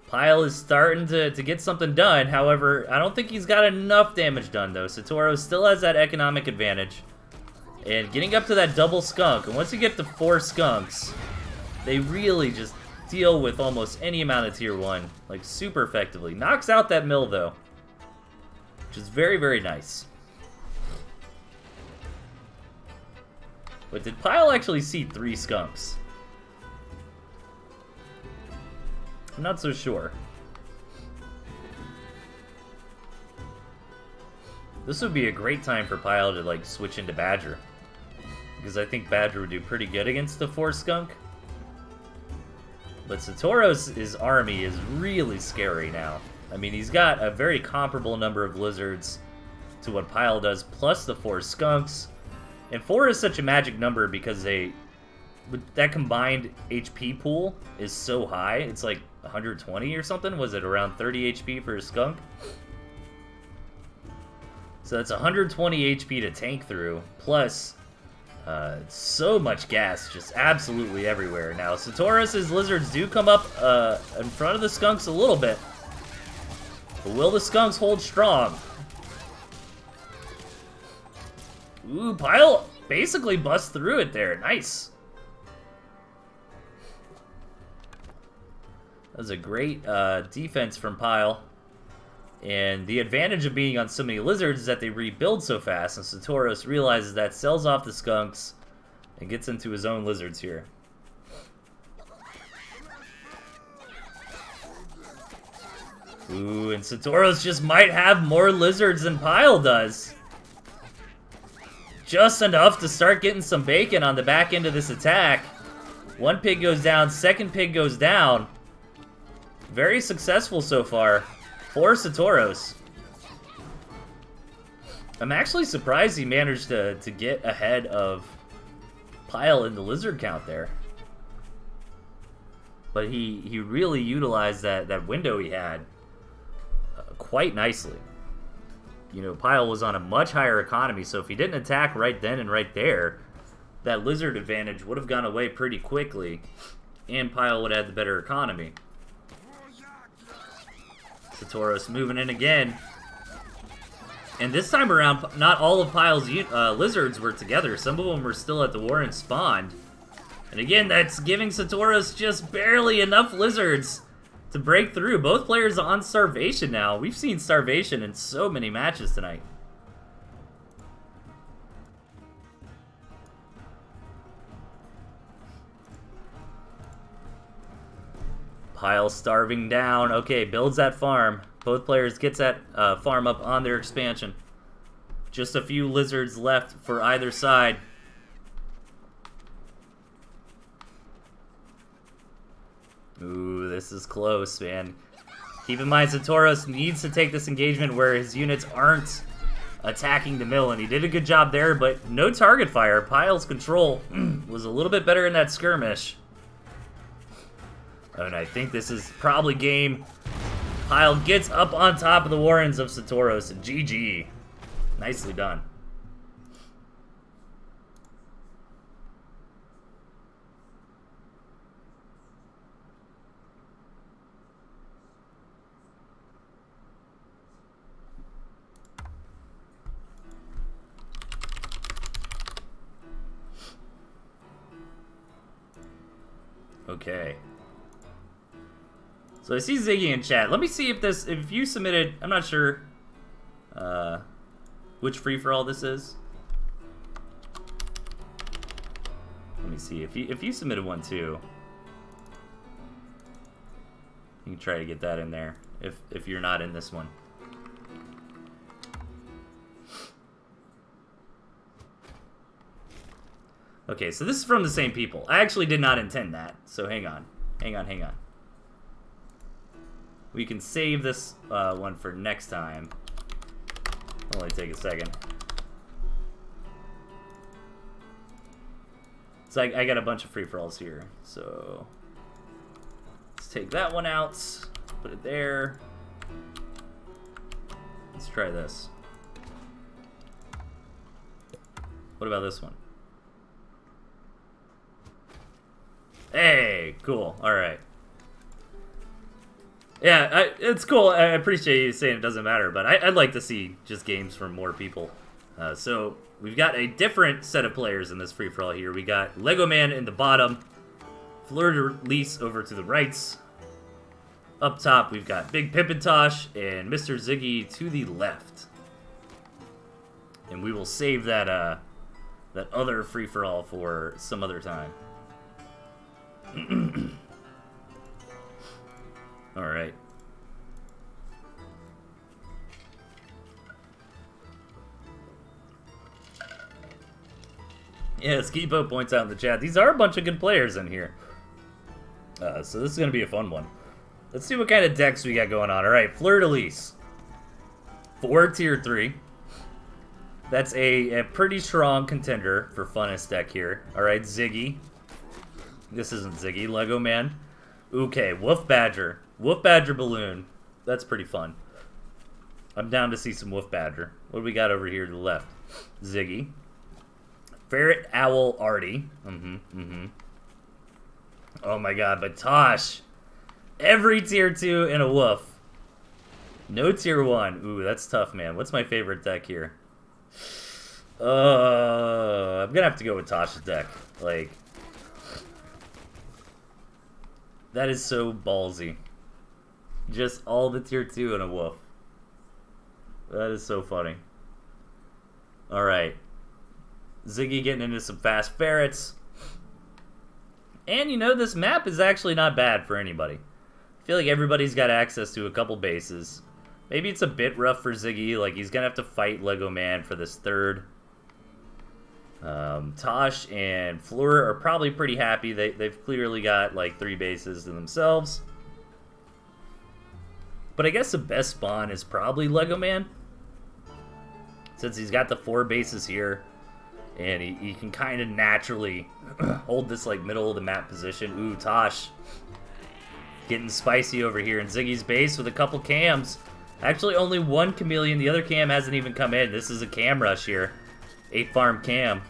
Pile is starting to get something done. However, I don't think he's got enough damage done, though. Satoros still has that economic advantage. And getting up to that double skunk, and once you get to 4 skunks, they really just deal with almost any amount of tier 1, like, super effectively. Knocks out that mill, though, which is very, very nice. But did Pyle actually see 3 skunks? I'm not so sure. This would be a great time for Pyle to, like, switch into Badger. Because I think Badger would do pretty good against the 4 skunk. But Satoros' army is really scary now. I mean, he's got a very comparable number of lizards to what Pyle does, plus the 4 skunks. And 4 is such a magic number because that combined HP pool is so high. It's like 120 or something. Was it around 30 HP for a skunk? So that's 120 HP to tank through, plus so much gas just absolutely everywhere. Now, Satoros' lizards do come up in front of the skunks a little bit. But will the skunks hold strong? Ooh, Pyle basically busts through it there. Nice. That was a great defense from Pyle. And the advantage of being on so many lizards is that they rebuild so fast, and Satoros realizes that, sells off the skunks, and gets into his own lizards here. Ooh, and Satoros just might have more lizards than Pyle does. Just enough to start getting some bacon on the back end of this attack. 1 pig goes down, 2nd pig goes down. Very successful so far for Satoros. I'm actually surprised he managed to get ahead of Pyle in the lizard count there. But he really utilized that window he had quite nicely. You know, Pyle was on a much higher economy, so if he didn't attack right then and right there, that lizard advantage would have gone away pretty quickly, and Pyle would have had the better economy. Satoros moving in again. And this time around, not all of Pyle's lizards were together. Some of them were still at the Warren spawned. And again, that's giving Satoros just barely enough lizards to break through. Both players are on starvation now. We've seen starvation in so many matches tonight. Pyle starving down. Okay, builds that farm. Both players gets that farm up on their expansion. Just a few lizards left for either side. Ooh, this is close, man. Keep in mind, Satoros needs to take this engagement where his units aren't attacking the mill, and he did a good job there, but no target fire. Pyle's control was a little bit better in that skirmish. And I think this is probably game. Pyle gets up on top of the Warrens of Satoros, and GG. Nicely done. Okay. So I see Ziggy in chat. Let me see if you submitted, I'm not sure which free-for-all this is. Let me see, if you submitted one too. You can try to get that in there, if you're not in this one. Okay, so this is from the same people. I actually did not intend that, so hang on. Hang on. We can save this one for next time. Only take a second. So I got a bunch of free-for-alls here. So let's take that one out. Put it there. Let's try this. What about this one? Hey, cool. All right. Yeah, it's cool. I appreciate you saying it doesn't matter, but I'd like to see just games from more people. So we've got a different set of players in this free-for-all here. We got Lego Man in the bottom, Fleur-de-Lis over to the rights. Up top, we've got Big Pippintosh and Mr. Ziggy to the left. And we will save that that other free-for-all for some other time. Alright. Yeah, Skipo points out in the chat, these are a bunch of good players in here. So this is going to be a fun one. Let's see what kind of decks we got going on. Alright, Fleur-de-Lis. 4 tier 3. That's a pretty strong contender for funnest deck here. Alright, Ziggy. This isn't Ziggy. Lego Man. Okay, Wolf Badger. Wolf Badger Balloon. That's pretty fun. I'm down to see some Wolf Badger. What do we got over here to the left? Ziggy. Ferret Owl Artie. Oh my god, but Tosh. Every tier 2 and a Wolf. No tier 1. Ooh, that's tough, man. What's my favorite deck here? I'm gonna have to go with Tosh's deck. Like, that is so ballsy. Just all the tier 2 and a Wolf. That is so funny. Alright. Ziggy getting into some fast ferrets. And you know, this map is actually not bad for anybody. I feel like everybody's got access to a couple bases. Maybe it's a bit rough for Ziggy, like he's gonna have to fight Lego Man for this third. Tosh and Fleur are probably pretty happy. They've clearly got like 3 bases to themselves. But I guess the best spawn is probably Lego Man, since he's got the 4 bases here. And he can kind of naturally hold this like middle of the map position. Ooh, Tosh getting spicy over here in Ziggy's base with a couple cams. Actually, only 1 chameleon. The other cam hasn't even come in. This is a cam rush here. 8 farm cam.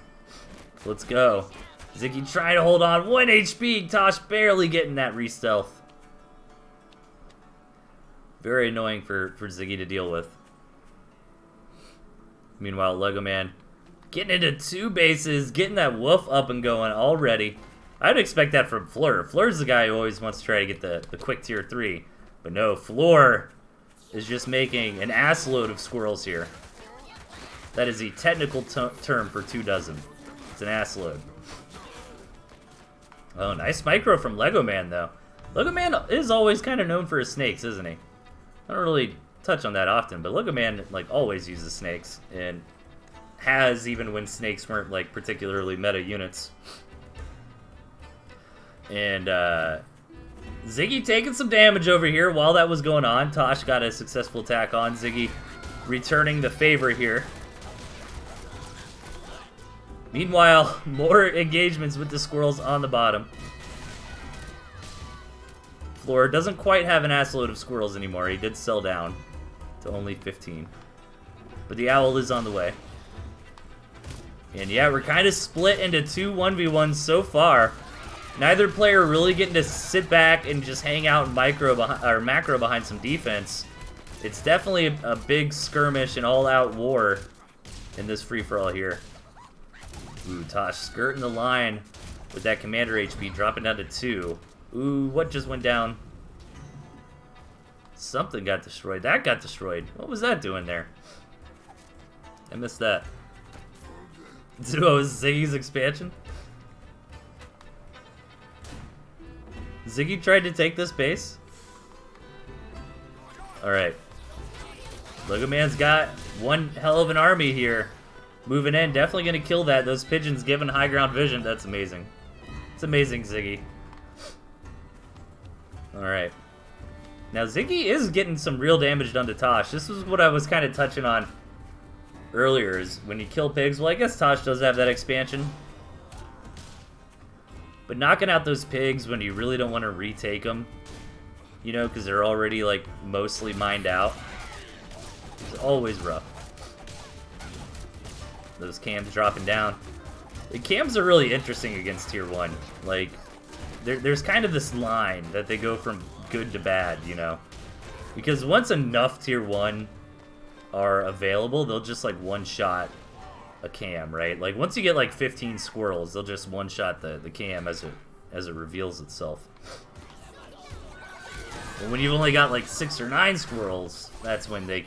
Let's go. Ziggy trying to hold on. 1 HP. Tosh barely getting that re-stealth. Very annoying for Ziggy to deal with. Meanwhile, Lego Man getting into 2 bases, getting that Wolf up and going already. I'd expect that from Fleur. Fleur's the guy who always wants to try to get the quick tier 3. But no, Fleur is just making an ass load of squirrels here. That is the technical term for 2 dozen. It's an ass load. Oh, nice micro from Lego Man, though. Lego Man is always kind of known for his snakes, isn't he? I don't really touch on that often, but Lego Man, like, always uses snakes. And has, even when snakes weren't, like, particularly meta units. And, Ziggy taking some damage over here while that was going on. Tosh got a successful attack on Ziggy, returning the favor here. Meanwhile, more engagements with the squirrels on the bottom. Fleur doesn't quite have an assload of squirrels anymore. He did sell down to only 15. But the owl is on the way. And yeah, we're kind of split into 2 1v1s so far. Neither player really getting to sit back and just hang out and macro behind some defense. It's definitely a big skirmish and all-out war in this free-for-all here. Ooh, Tosh skirting the line with that commander HP, dropping down to 2. Ooh, what just went down? Something got destroyed. That got destroyed. What was that doing there? I missed that. Duo is Ziggy's expansion? Ziggy tried to take this base. Alright. Lego Man's got one hell of an army here. Moving in, definitely going to kill that. Those pigeons giving high ground vision. That's amazing. It's amazing, Ziggy. Alright. Now, Ziggy is getting some real damage done to Tosh. This was what I was kind of touching on earlier, is when you kill pigs. Well, I guess Tosh does have that expansion. But knocking out those pigs when you really don't want to retake them, you know, because they're already, like, mostly mined out, is always rough. Those cams dropping down. The cams are really interesting against tier 1. Like, there's kind of this line that they go from good to bad, you know? Because once enough tier 1 are available, they'll just, like, one-shot a cam, right? Like, once you get, like, 15 squirrels, they'll just one-shot the cam as as it reveals itself. But when you've only got like 6 or 9 squirrels, that's when it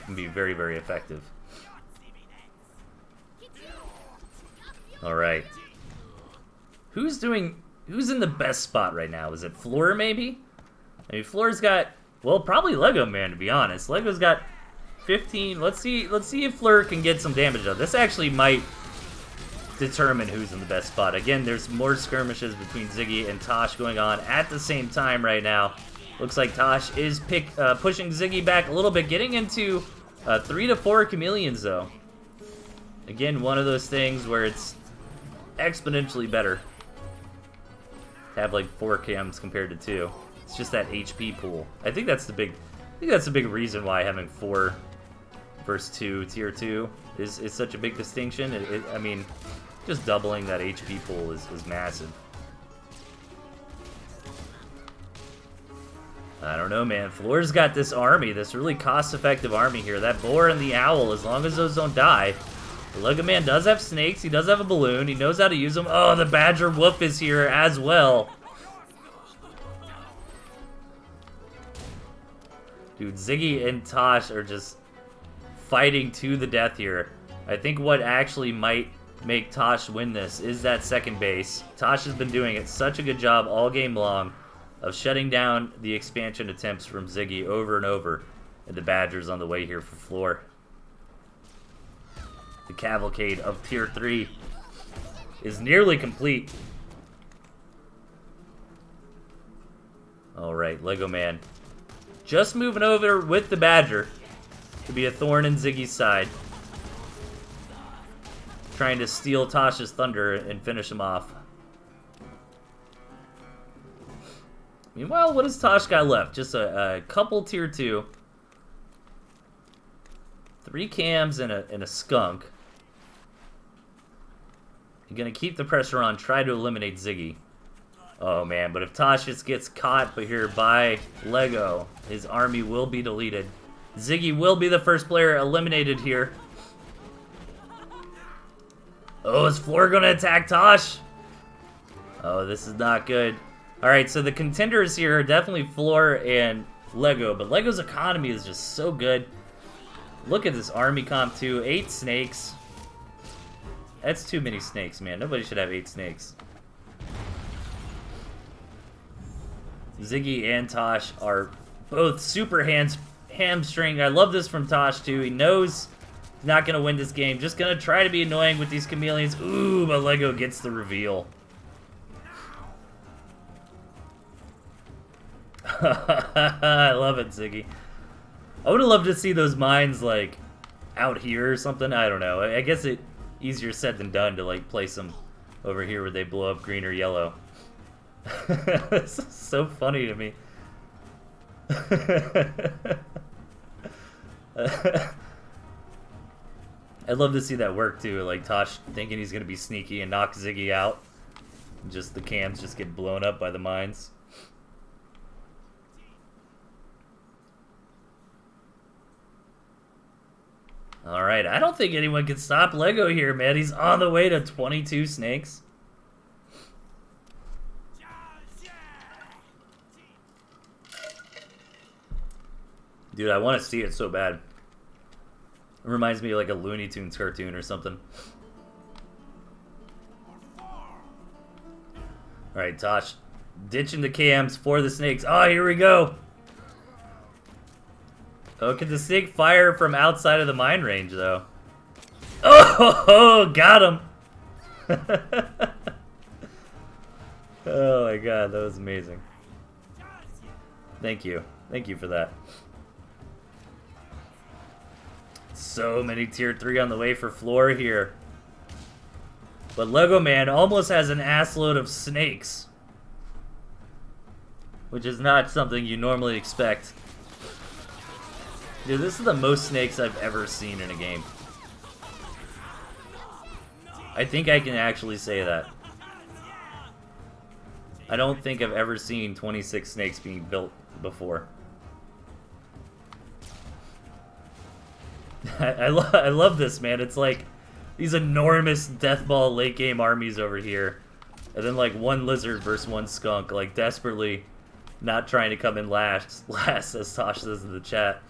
can be very, very effective. Alright. Who's in the best spot right now? Is it Floor, maybe? I mean, Floor's got, well, probably Lego Man, to be honest. Lego's got 15. Let's see if Floor can get some damage out. This actually might determine who's in the best spot. Again, there's more skirmishes between Ziggy and Tosh going on at the same time right now. Looks like Tosh is pushing Ziggy back a little bit, getting into 3 to 4 chameleons, though. Again, one of those things where it's exponentially better to have like 4 cams compared to 2. It's just that HP pool. I think that's the big reason why having 4 versus 2 tier 2 is such a big distinction. I mean, just doubling that HP pool is massive. I don't know, man. Floor's got this army, this really cost-effective army here. That boar and the owl, as long as those don't die. The Lego Man does have snakes. He does have a balloon. He knows how to use them. Oh, the badger wolf is here as well. Dude, Ziggy and Tosh are just fighting to the death here. I think what actually might make Tosh win this is that second base. Tosh has been doing it such a good job all game long of shutting down the expansion attempts from Ziggy over and over. And the badger's on the way here for Floor. The cavalcade of tier 3 is nearly complete. Alright, Lego Man just moving over with the badger to be a thorn in Ziggy's side. Trying to steal Tosh's thunder and finish him off. Meanwhile, what has Tosh got left? Just a couple tier 2. 3 cams and a skunk. You're gonna keep the pressure on, try to eliminate Ziggy. Oh man, but if Tosh just gets caught here by Lego, his army will be deleted. Ziggy will be the first player eliminated here. Oh, is Floor gonna attack Tosh? Oh, this is not good. Alright, so the contenders here are definitely Floor and Lego, but Lego's economy is just so good. Look at this army comp too, 8 snakes. That's too many snakes, man. Nobody should have 8 snakes. Ziggy and Tosh are both super hamstring. I love this from Tosh too. He knows he's not going to win this game. Just going to try to be annoying with these chameleons. Ooh, but Lego gets the reveal. I love it, Ziggy. I would have loved to see those mines, like, out here or something. I don't know. I guess it's easier said than done to, like, place them over here where they blow up green or yellow. This is so funny to me. I'd love to see that work, too. Like, Tosh thinking he's going to be sneaky and knock Ziggy out. Just the cams just get blown up by the mines. Alright, I don't think anyone can stop Lego here, man. He's on the way to 22 snakes. Dude, I want to see it so bad. It reminds me of like a Looney Tunes cartoon or something. Alright, Tosh. Ditching the cams for the snakes. Oh, here we go. Oh, can the snake fire from outside of the mine range, though? Oh, got him! Oh my god, that was amazing. Thank you. Thank you for that. So many tier 3 on the way for Floor here. But Lego Man almost has an assload of snakes. Which is not something you normally expect. Dude, this is the most snakes I've ever seen in a game. I think I can actually say that. I don't think I've ever seen 26 snakes being built before. I love this, man. It's like these enormous deathball late game armies over here. And then like one lizard versus one skunk, like desperately not trying to come in last as Tosh says in the chat.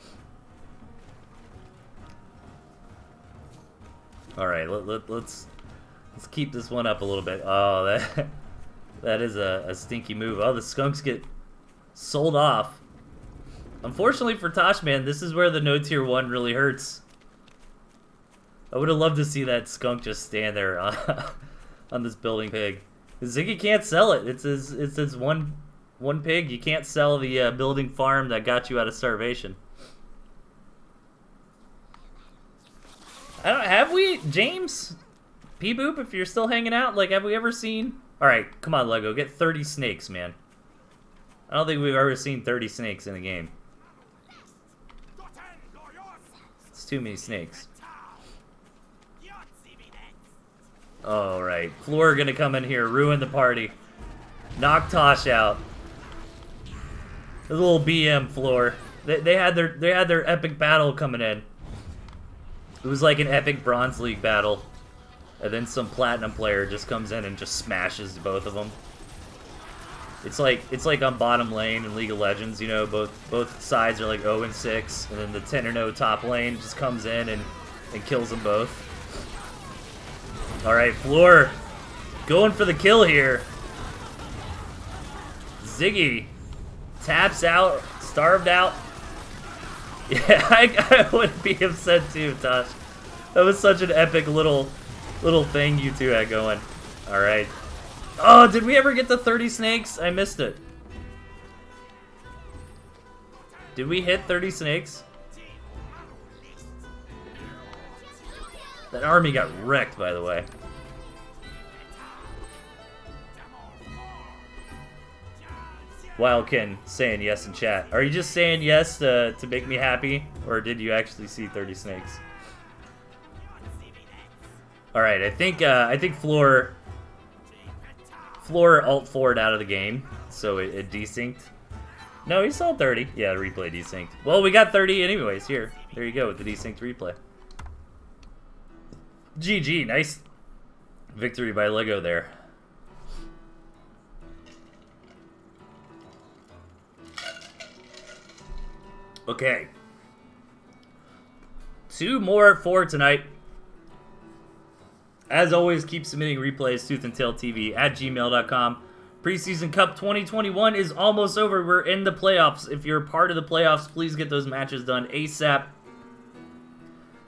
All right, let's keep this one up a little bit. Oh, that is a stinky move. Oh, the skunks get sold off. Unfortunately for Tosh, man, this is where the no tier 1 really hurts. I would have loved to see that skunk just stand there on this building pig. Ziggy can't sell it. It's his one pig. You can't sell the building farm that got you out of starvation. I don't have we James P-Boop, if you're still hanging out, like, have we ever seen? All right, come on, Lego, get 30 snakes, man. I don't think we've ever seen 30 snakes in a game. It's too many snakes. All right, Floor gonna come in here, ruin the party, knock Tosh out. The little BM Floor. They had their epic battle coming in. It was like an epic Bronze League battle, and then some Platinum player just comes in and just smashes both of them. It's like on bottom lane in League of Legends, you know, both sides are like 0-6, and then the 10-0 top lane just comes in and kills them both. All right, Floor going for the kill here. Ziggy taps out, starved out. Yeah, I would be upset too, Tosh. That was such an epic little thing you two had going. All right. Oh, did we ever get the 30 snakes? I missed it. Did we hit 30 snakes? That army got wrecked, by the way. Wildkin saying yes in chat. Are you just saying yes to make me happy, or did you actually see 30 snakes? All right, I think Floor alt forward out of the game, so it desynced. No, he saw 30. Yeah, the replay desynced. Well, we got 30 anyways. Here, there you go with the desynced replay. GG, nice victory by Lego there. Okay. 2 more for tonight. As always, keep submitting replays, ToothandTailTV at gmail.com. Preseason Cup 2021 is almost over. We're in the playoffs. If you're a part of the playoffs, please get those matches done ASAP.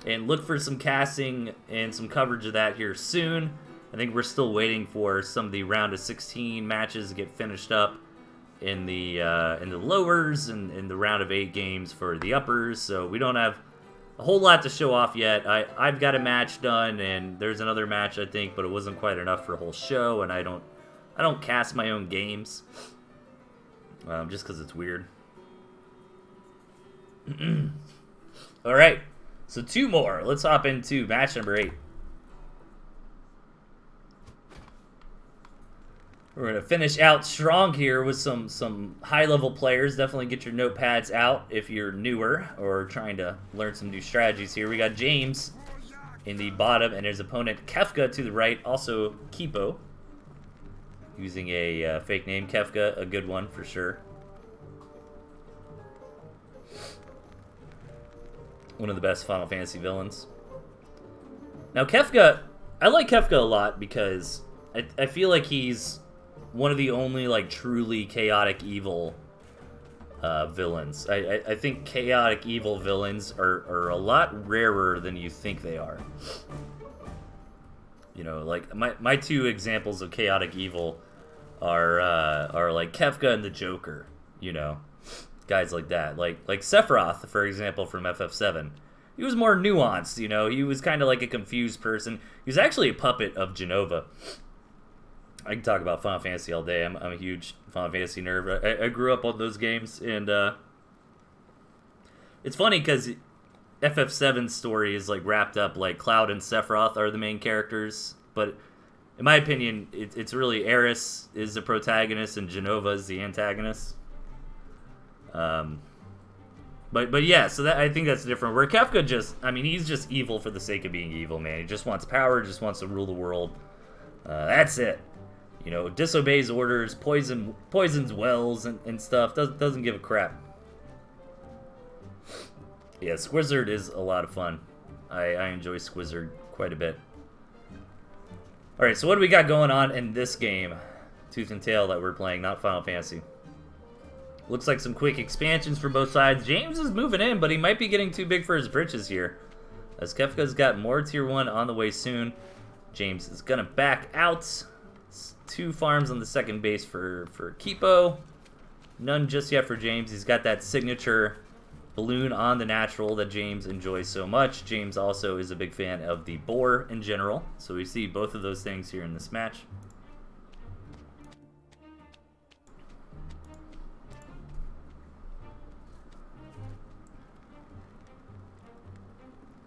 And look for some casting and some coverage of that here soon. I think we're still waiting for some of the round of 16 matches to get finished up in the lowers and in the round of 8 games for the uppers. So we don't have a whole lot to show off yet. I've got a match done, and there's another match I think, but it wasn't quite enough for a whole show. And I don't cast my own games, just because it's weird. All right. So 2 more. Let's hop into match number 8. We're going to finish out strong here with some high-level players. Definitely get your notepads out if you're newer or trying to learn some new strategies here. We got James in the bottom and his opponent Kefka to the right. Also Kipo using a fake name. Kefka, a good one for sure. One of the best Final Fantasy villains. Now Kefka, I like Kefka a lot because I feel like he's one of the only like truly chaotic evil villains. I think chaotic evil villains are a lot rarer than you think they are. You know, like my 2 examples of chaotic evil are like Kefka and the Joker, you know. Guys like that, like Sephiroth, for example, from FF7. He was more nuanced, you know. He was kind of like a confused person. He was actually a puppet of Genova. I can talk about Final Fantasy all day. I'm a huge Final Fantasy nerd. I grew up on those games, and it's funny because FF7's story is like wrapped up like Cloud and Sephiroth are the main characters, but in my opinion, it's really Aerith is the protagonist and Genova is the antagonist. But yeah, so I think that's different. Where Kefka he's just evil for the sake of being evil, man. He just wants power, just wants to rule the world. That's it. you know, disobeys orders, poisons wells and stuff. Doesn't give a crap. Yeah, Squizzard is a lot of fun. I enjoy Squizzard quite a bit. Alright, so what do we got going on in this game? Tooth and Tail that we're playing, not Final Fantasy. Looks like some quick expansions for both sides. James is moving in, but he might be getting too big for his britches here. As Kefka's got more Tier 1 on the way soon. James is going to back out. It's 2 farms on the second base for Kipo. None just yet for James. He's got that signature balloon on the natural that James enjoys so much. James also is a big fan of the boar in general. So we see both of those things here in this match.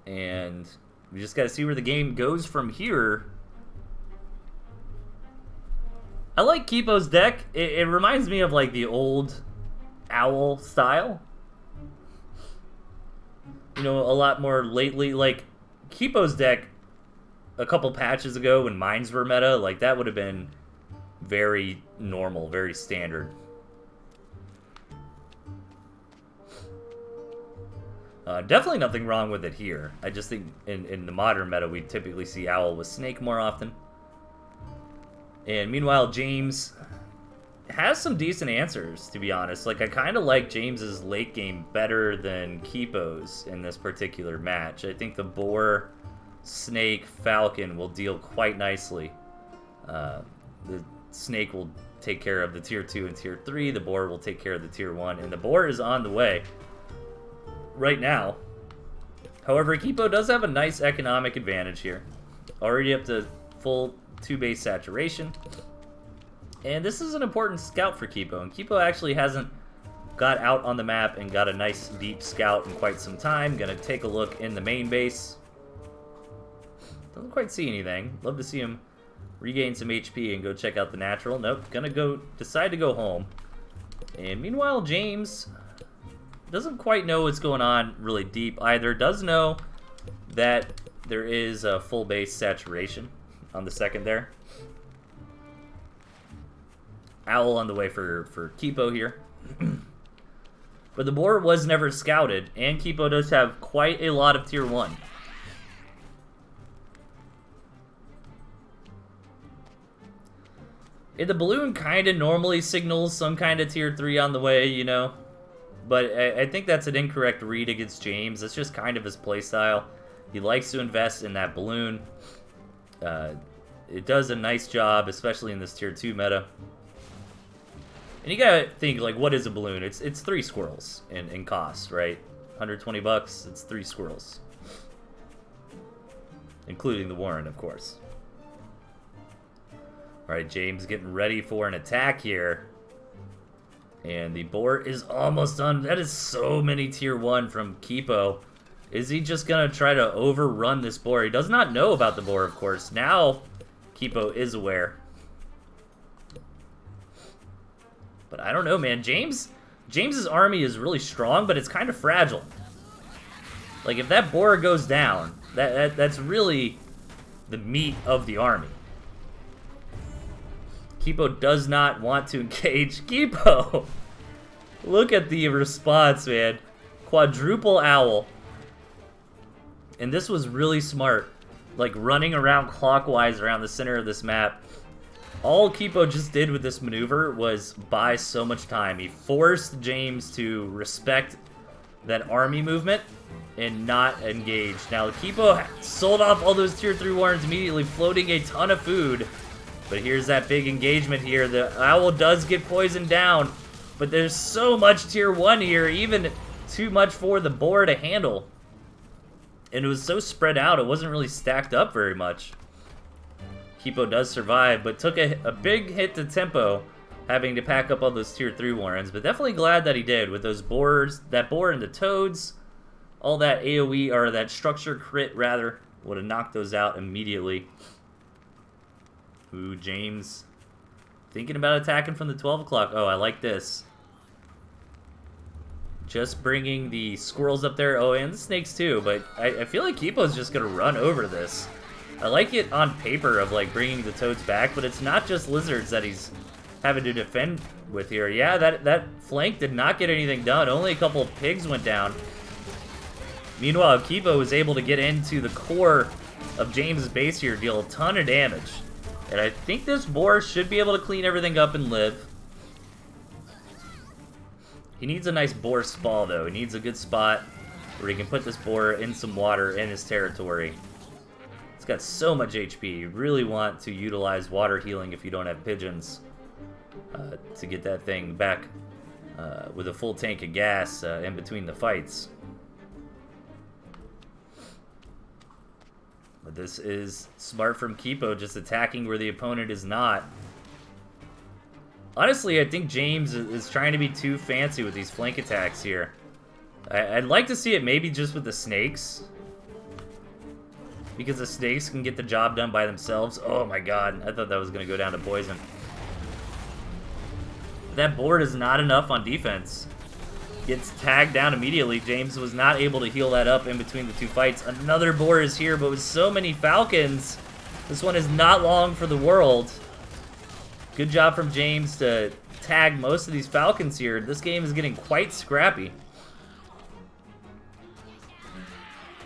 And we just got to see where the game goes from here. I like Kipo's deck. It reminds me of like the old Owl style. You know, a lot more lately. Like Kipo's deck a couple patches ago when mines were meta, like that would have been very normal, very standard. Definitely nothing wrong with it here. I just think in the modern meta, we typically see Owl with Snake more often. And meanwhile, James has some decent answers, to be honest. Like, I kind of like James's late game better than Kipo's in this particular match. I think the Boar, Snake, Falcon will deal quite nicely. The Snake will take care of the Tier 2 and Tier 3. The Boar will take care of the Tier 1. And the Boar is on the way right now. However, Kipo does have a nice economic advantage here. Already up to full 2-base saturation. And this is an important scout for Kipo. And Kipo actually hasn't got out on the map and got a nice deep scout in quite some time. Gonna take a look in the main base. Doesn't quite see anything. Love to see him regain some HP and go check out the natural. Nope, gonna decide to go home. And meanwhile, James doesn't quite know what's going on really deep either. Does know that there is a full base saturation on the second there. Owl on the way for Kipo here. But the boar was never scouted, and Kipo does have quite a lot of Tier 1. And the balloon kind of normally signals some kind of Tier 3 on the way, you know. But I think that's an incorrect read against James. That's just kind of his playstyle. He likes to invest in that balloon. It does a nice job, especially in this Tier 2 meta. And you gotta think, like, what is a balloon? It's 3 squirrels in cost, right? 120 bucks, it's 3 squirrels. Including the Warren, of course. Alright, James getting ready for an attack here. And the boar is almost done. That is so many Tier 1 from Kipo. Is he just going to try to overrun this boar? He does not know about the boar, of course. Now, Kipo is aware. But I don't know, man. James's army is really strong, but it's kind of fragile. Like, if that boar goes down, that's really the meat of the army. Kipo does not want to engage. Kipo! Look at the response, man. Quadruple owl. And this was really smart. Like, running around clockwise around the center of this map. All Kipo just did with this maneuver was buy so much time. He forced James to respect that army movement and not engage. Now, Kipo sold off all those Tier 3 warrants immediately, floating a ton of food. But here's that big engagement here. The owl does get poisoned down, but there's so much Tier 1 here, even too much for the boar to handle. And it was so spread out, it wasn't really stacked up very much. Kipo does survive, but took a big hit to tempo, having to pack up all those Tier 3 warrants. But definitely glad that he did with those boars, that boar and the toads. All that AoE, or that structure crit, rather, would have knocked those out immediately. Ooh, James thinking about attacking from the 12 o'clock. Oh, I like this. Just bringing the squirrels up there. Oh, and the snakes too. But I feel like Kipo's just going to run over this. I like it on paper of like bringing the toads back, but it's not just lizards that he's having to defend with here. Yeah, that flank did not get anything done. Only a couple of pigs went down. Meanwhile, Kipo was able to get into the core of James' base here, deal a ton of damage. And I think this boar should be able to clean everything up and live. He needs a nice boar spawn, though. He needs a good spot where he can put this boar in some water in his territory. It's got so much HP. You really want to utilize water healing if you don't have pigeons to get that thing back with a full tank of gas in between the fights. But this is smart from Kipo, just attacking where the opponent is not. Honestly, I think James is trying to be too fancy with these flank attacks here. I'd like to see it maybe just with the snakes, because the snakes can get the job done by themselves. Oh my god, I thought that was going to go down to poison. That board is not enough on defense. Gets tagged down immediately. James was not able to heal that up in between the two fights. Another boar is here, but with so many falcons, this one is not long for the world. Good job from James to tag most of these falcons here. This game is getting quite scrappy.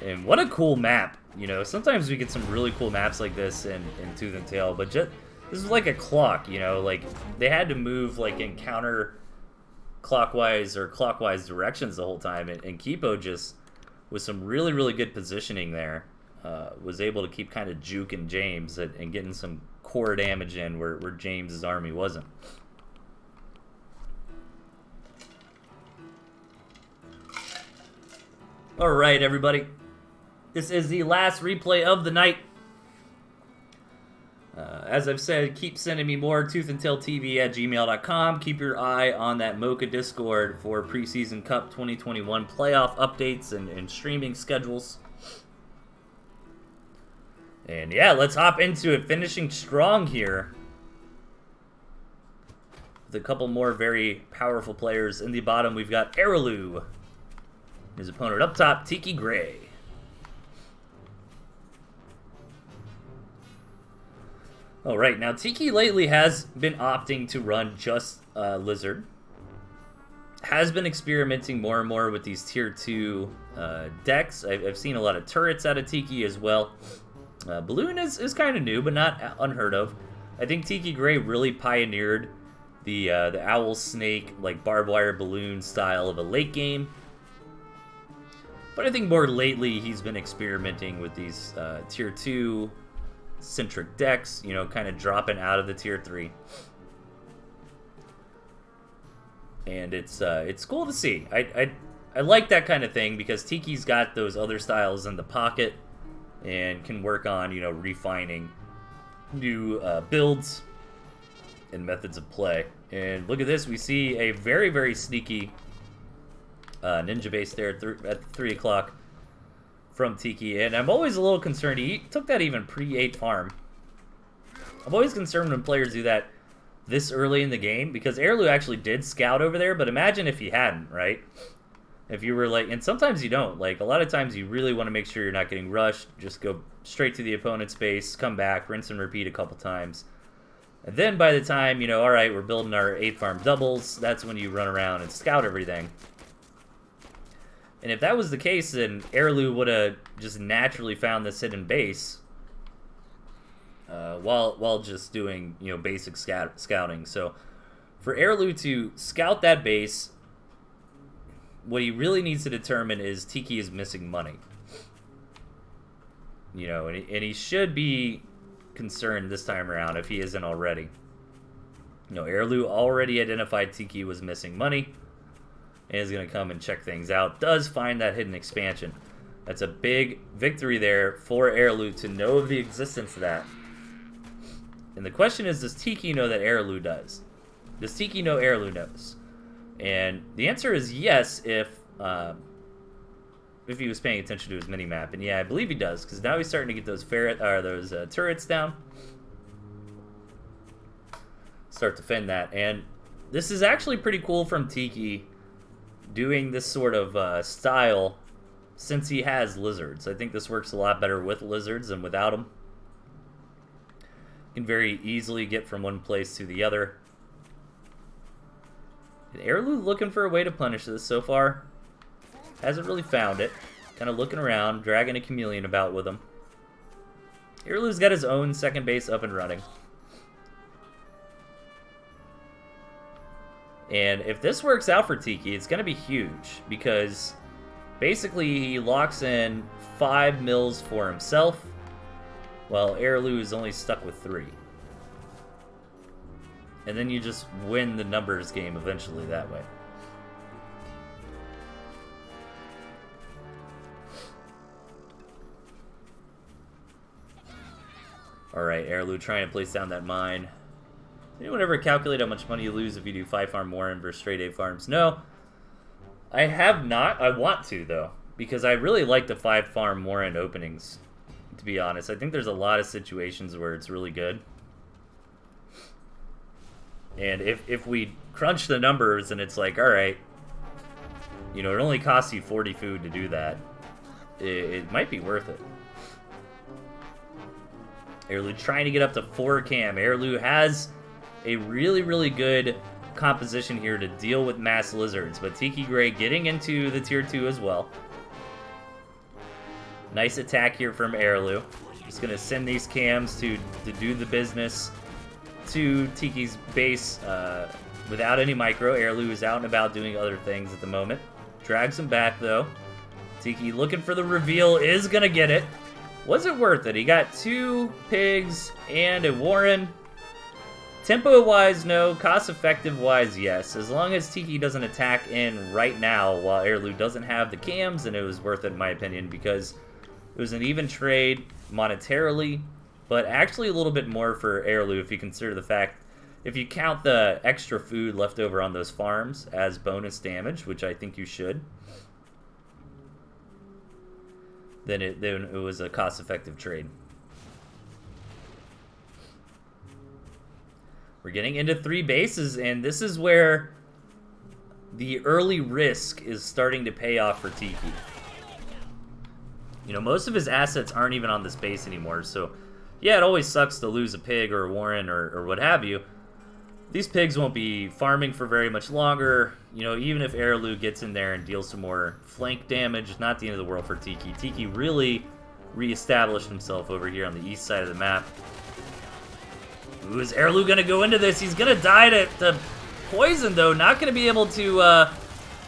And what a cool map. You know, sometimes we get some really cool maps like this in Tooth and Tail, but just this is like a clock, you know, like they had to move like in counter clockwise or clockwise directions the whole time, and Kipo just with some really, really good positioning there was able to keep kind of juking James and getting some core damage in where James's army wasn't. Alright, everybody. This is the last replay of the night. As I've said, keep sending me more ToothandTailTV@gmail.com. Keep your eye on that Mocha Discord for Preseason Cup 2021 playoff updates and streaming schedules. And yeah, let's hop into it. Finishing strong here with a couple more very powerful players. In the bottom, we've got Araloo. His opponent up top, Tiki Gray. Alright, now Tiki lately has been opting to run just Lizard. Has been experimenting more and more with these tier 2 decks. I've seen a lot of turrets out of Tiki as well. Balloon is kind of new, but not unheard of. I think Tiki Gray really pioneered the owl snake, like barbed wire balloon style of a late game. But I think more lately he's been experimenting with these tier 2 centric decks, you know, kind of dropping out of the tier 3. And it's cool to see. I like that kind of thing because Tiki's got those other styles in the pocket and can work on, you know, refining new builds and methods of play. And look at this, we see a very, very sneaky ninja base there at 3 o'clock from Tiki, and I'm always a little concerned. He took that even pre-8 farm. I'm always concerned when players do that this early in the game, because Araloo actually did scout over there, but imagine if he hadn't, right? If you were like, and sometimes you don't, like a lot of times you really want to make sure you're not getting rushed, just go straight to the opponent's base, come back, rinse and repeat a couple times. And then by the time, you know, alright, we're building our 8 farm doubles, that's when you run around and scout everything. And if that was the case, then Araloo would have just naturally found this hidden base while just doing, you know, basic scouting. So for Araloo to scout that base, what he really needs to determine is Tiki is missing money. You know, and he should be concerned this time around if he isn't already. You know, Araloo already identified Tiki was missing money and is going to come and check things out. Does find that hidden expansion. That's a big victory there for Araloo to know of the existence of that. And the question is, does Tiki know that Araloo does? Does Tiki know Araloo knows? And the answer is yes, if he was paying attention to his mini-map. And yeah, I believe he does, because now he's starting to get those turrets down. Start to fend that. And this is actually pretty cool from Tiki, doing this sort of style since he has lizards. I think this works a lot better with lizards than without them. Can very easily get from one place to the other. And Airlu looking for a way to punish this so far. Hasn't really found it. Kind of looking around, dragging a chameleon about with him. Airlu's got his own second base up and running. And if this works out for Tiki, it's going to be huge. Because basically he locks in 5 mills for himself, while Airlu is only stuck with 3. And then you just win the numbers game eventually that way. Alright, Airlu trying to place down that mine. Anyone ever calculate how much money you lose if you do 5-farm Warren versus straight 8 farms? No. I have not. I want to, though. Because I really like the 5-farm Warren openings, to be honest. I think there's a lot of situations where it's really good. And if we crunch the numbers and it's like, alright, you know, it only costs you 40 food to do that, it might be worth it. Airlu trying to get up to 4 cam. Airlu has a really, really good composition here to deal with mass lizards, but Tiki Gray getting into the tier 2 as well. Nice attack here from Airlu. Just going to send these cams to do the business to Tiki's base without any micro. Airlu is out and about doing other things at the moment. Drags him back, though. Tiki looking for the reveal, is going to get it. Was it worth it? He got 2 pigs and a Warren. Tempo-wise, no. Cost-effective-wise, yes. As long as Tiki doesn't attack in right now while Airlu doesn't have the cams, then it was worth it in my opinion, because it was an even trade monetarily, but actually a little bit more for Airlu if you consider the fact, if you count the extra food left over on those farms as bonus damage, which I think you should, then it was a cost-effective trade. We're getting into 3 bases, and this is where the early risk is starting to pay off for Tiki. You know, most of his assets aren't even on this base anymore, so yeah, it always sucks to lose a pig or a Warren or what have you. These pigs won't be farming for very much longer. You know, even if Airlu gets in there and deals some more flank damage, not the end of the world for Tiki. Tiki really reestablished himself over here on the east side of the map. Ooh, is Airlu going to go into this? He's going to die to poison, though. Not going to be able to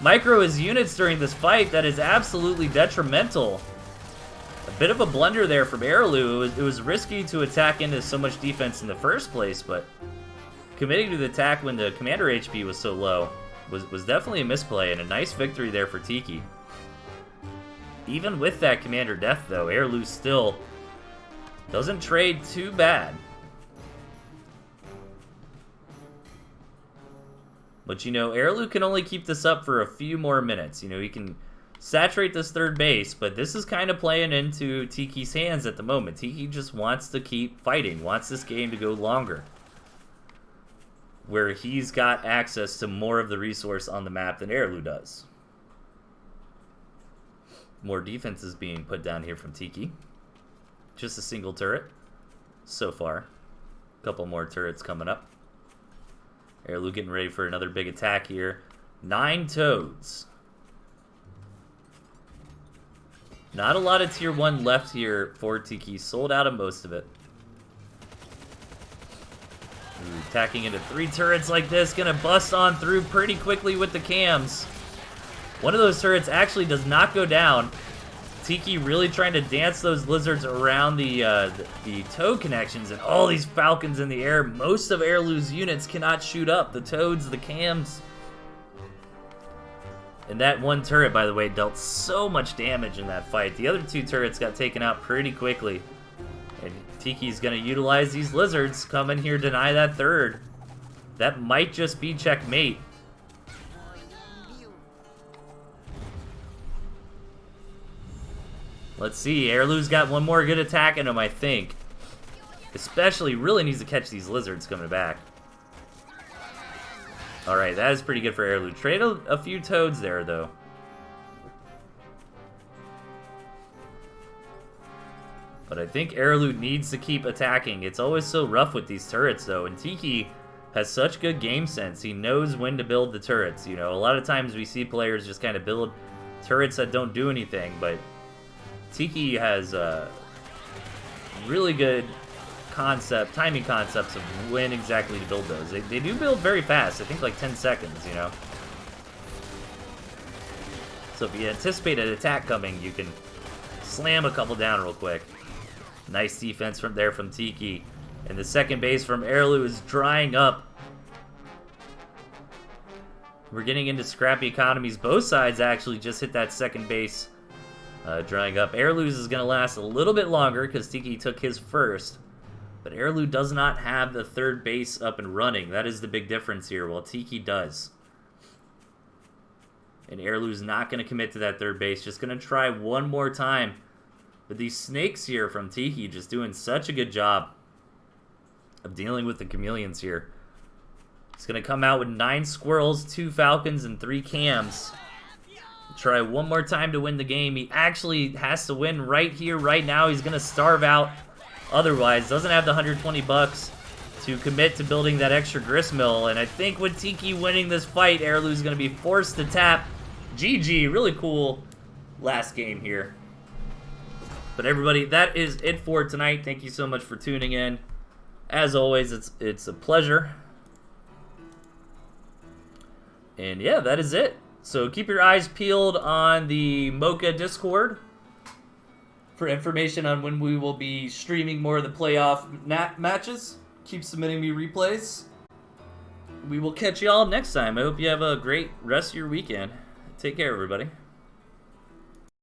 micro his units during this fight. That is absolutely detrimental. A bit of a blunder there from Airlu. It was risky to attack into so much defense in the first place, but committing to the attack when the commander HP was so low was definitely a misplay, and a nice victory there for Tiki. Even with that commander death, though, Airlu still doesn't trade too bad. But, you know, Airlu can only keep this up for a few more minutes. You know, he can saturate this third base, but this is kind of playing into Tiki's hands at the moment. Tiki just wants to keep fighting, wants this game to go longer, where he's got access to more of the resource on the map than Airlu does. More defense is being put down here from Tiki. Just a single turret so far. A couple more turrets coming up. Airlu getting ready for another big attack here. 9 toads. Not a lot of tier 1 left here for Tiki. Sold out of most of it. Ooh, attacking into 3 turrets like this. Gonna bust on through pretty quickly with the cams. One of those turrets actually does not go down. Tiki really trying to dance those lizards around the toad connections, and all these falcons in the air. Most of Airlu's units cannot shoot up. The toads, the cams. And that one turret, by the way, dealt so much damage in that fight. The other 2 turrets got taken out pretty quickly. And Tiki's going to utilize these lizards, come in here, deny that third. That might just be checkmate. Let's see, Airlu's got one more good attack in him, I think. Especially, really needs to catch these lizards coming back. Alright, that is pretty good for Airlu. Trade a few toads there, though. But I think Araloo needs to keep attacking. It's always so rough with these turrets, though. And Tiki has such good game sense. He knows when to build the turrets. You know, a lot of times we see players just kind of build turrets that don't do anything. But Tiki has really good timing concepts of when exactly to build those. They do build very fast. I think like 10 seconds, you know. So if you anticipate an attack coming, you can slam a couple down real quick. Nice defense from Tiki. And the second base from Araloo is drying up. We're getting into scrappy economies. Both sides actually just hit that second base. Drying up. Araloo's is going to last a little bit longer because Tiki took his first. But Araloo does not have the third base up and running. That is the big difference here, while Tiki does. And Araloo's not going to commit to that third base. Just going to try one more time. But these snakes here from Tiki just doing such a good job of dealing with the chameleons here. He's going to come out with 9 squirrels, 2 falcons, and 3 cams. Try one more time to win the game. He actually has to win right here, right now. He's going to starve out otherwise. Doesn't have the 120 bucks to commit to building that extra gristmill. And I think with Tiki winning this fight, Araloo's going to be forced to tap. GG. Really cool last game here. But everybody, that is it for tonight. Thank you so much for tuning in. As always, it's a pleasure. And yeah, that is it. So keep your eyes peeled on the Mocha Discord for information on when we will be streaming more of the playoff matches. Keep submitting me replays. We will catch y'all next time. I hope you have a great rest of your weekend. Take care, everybody.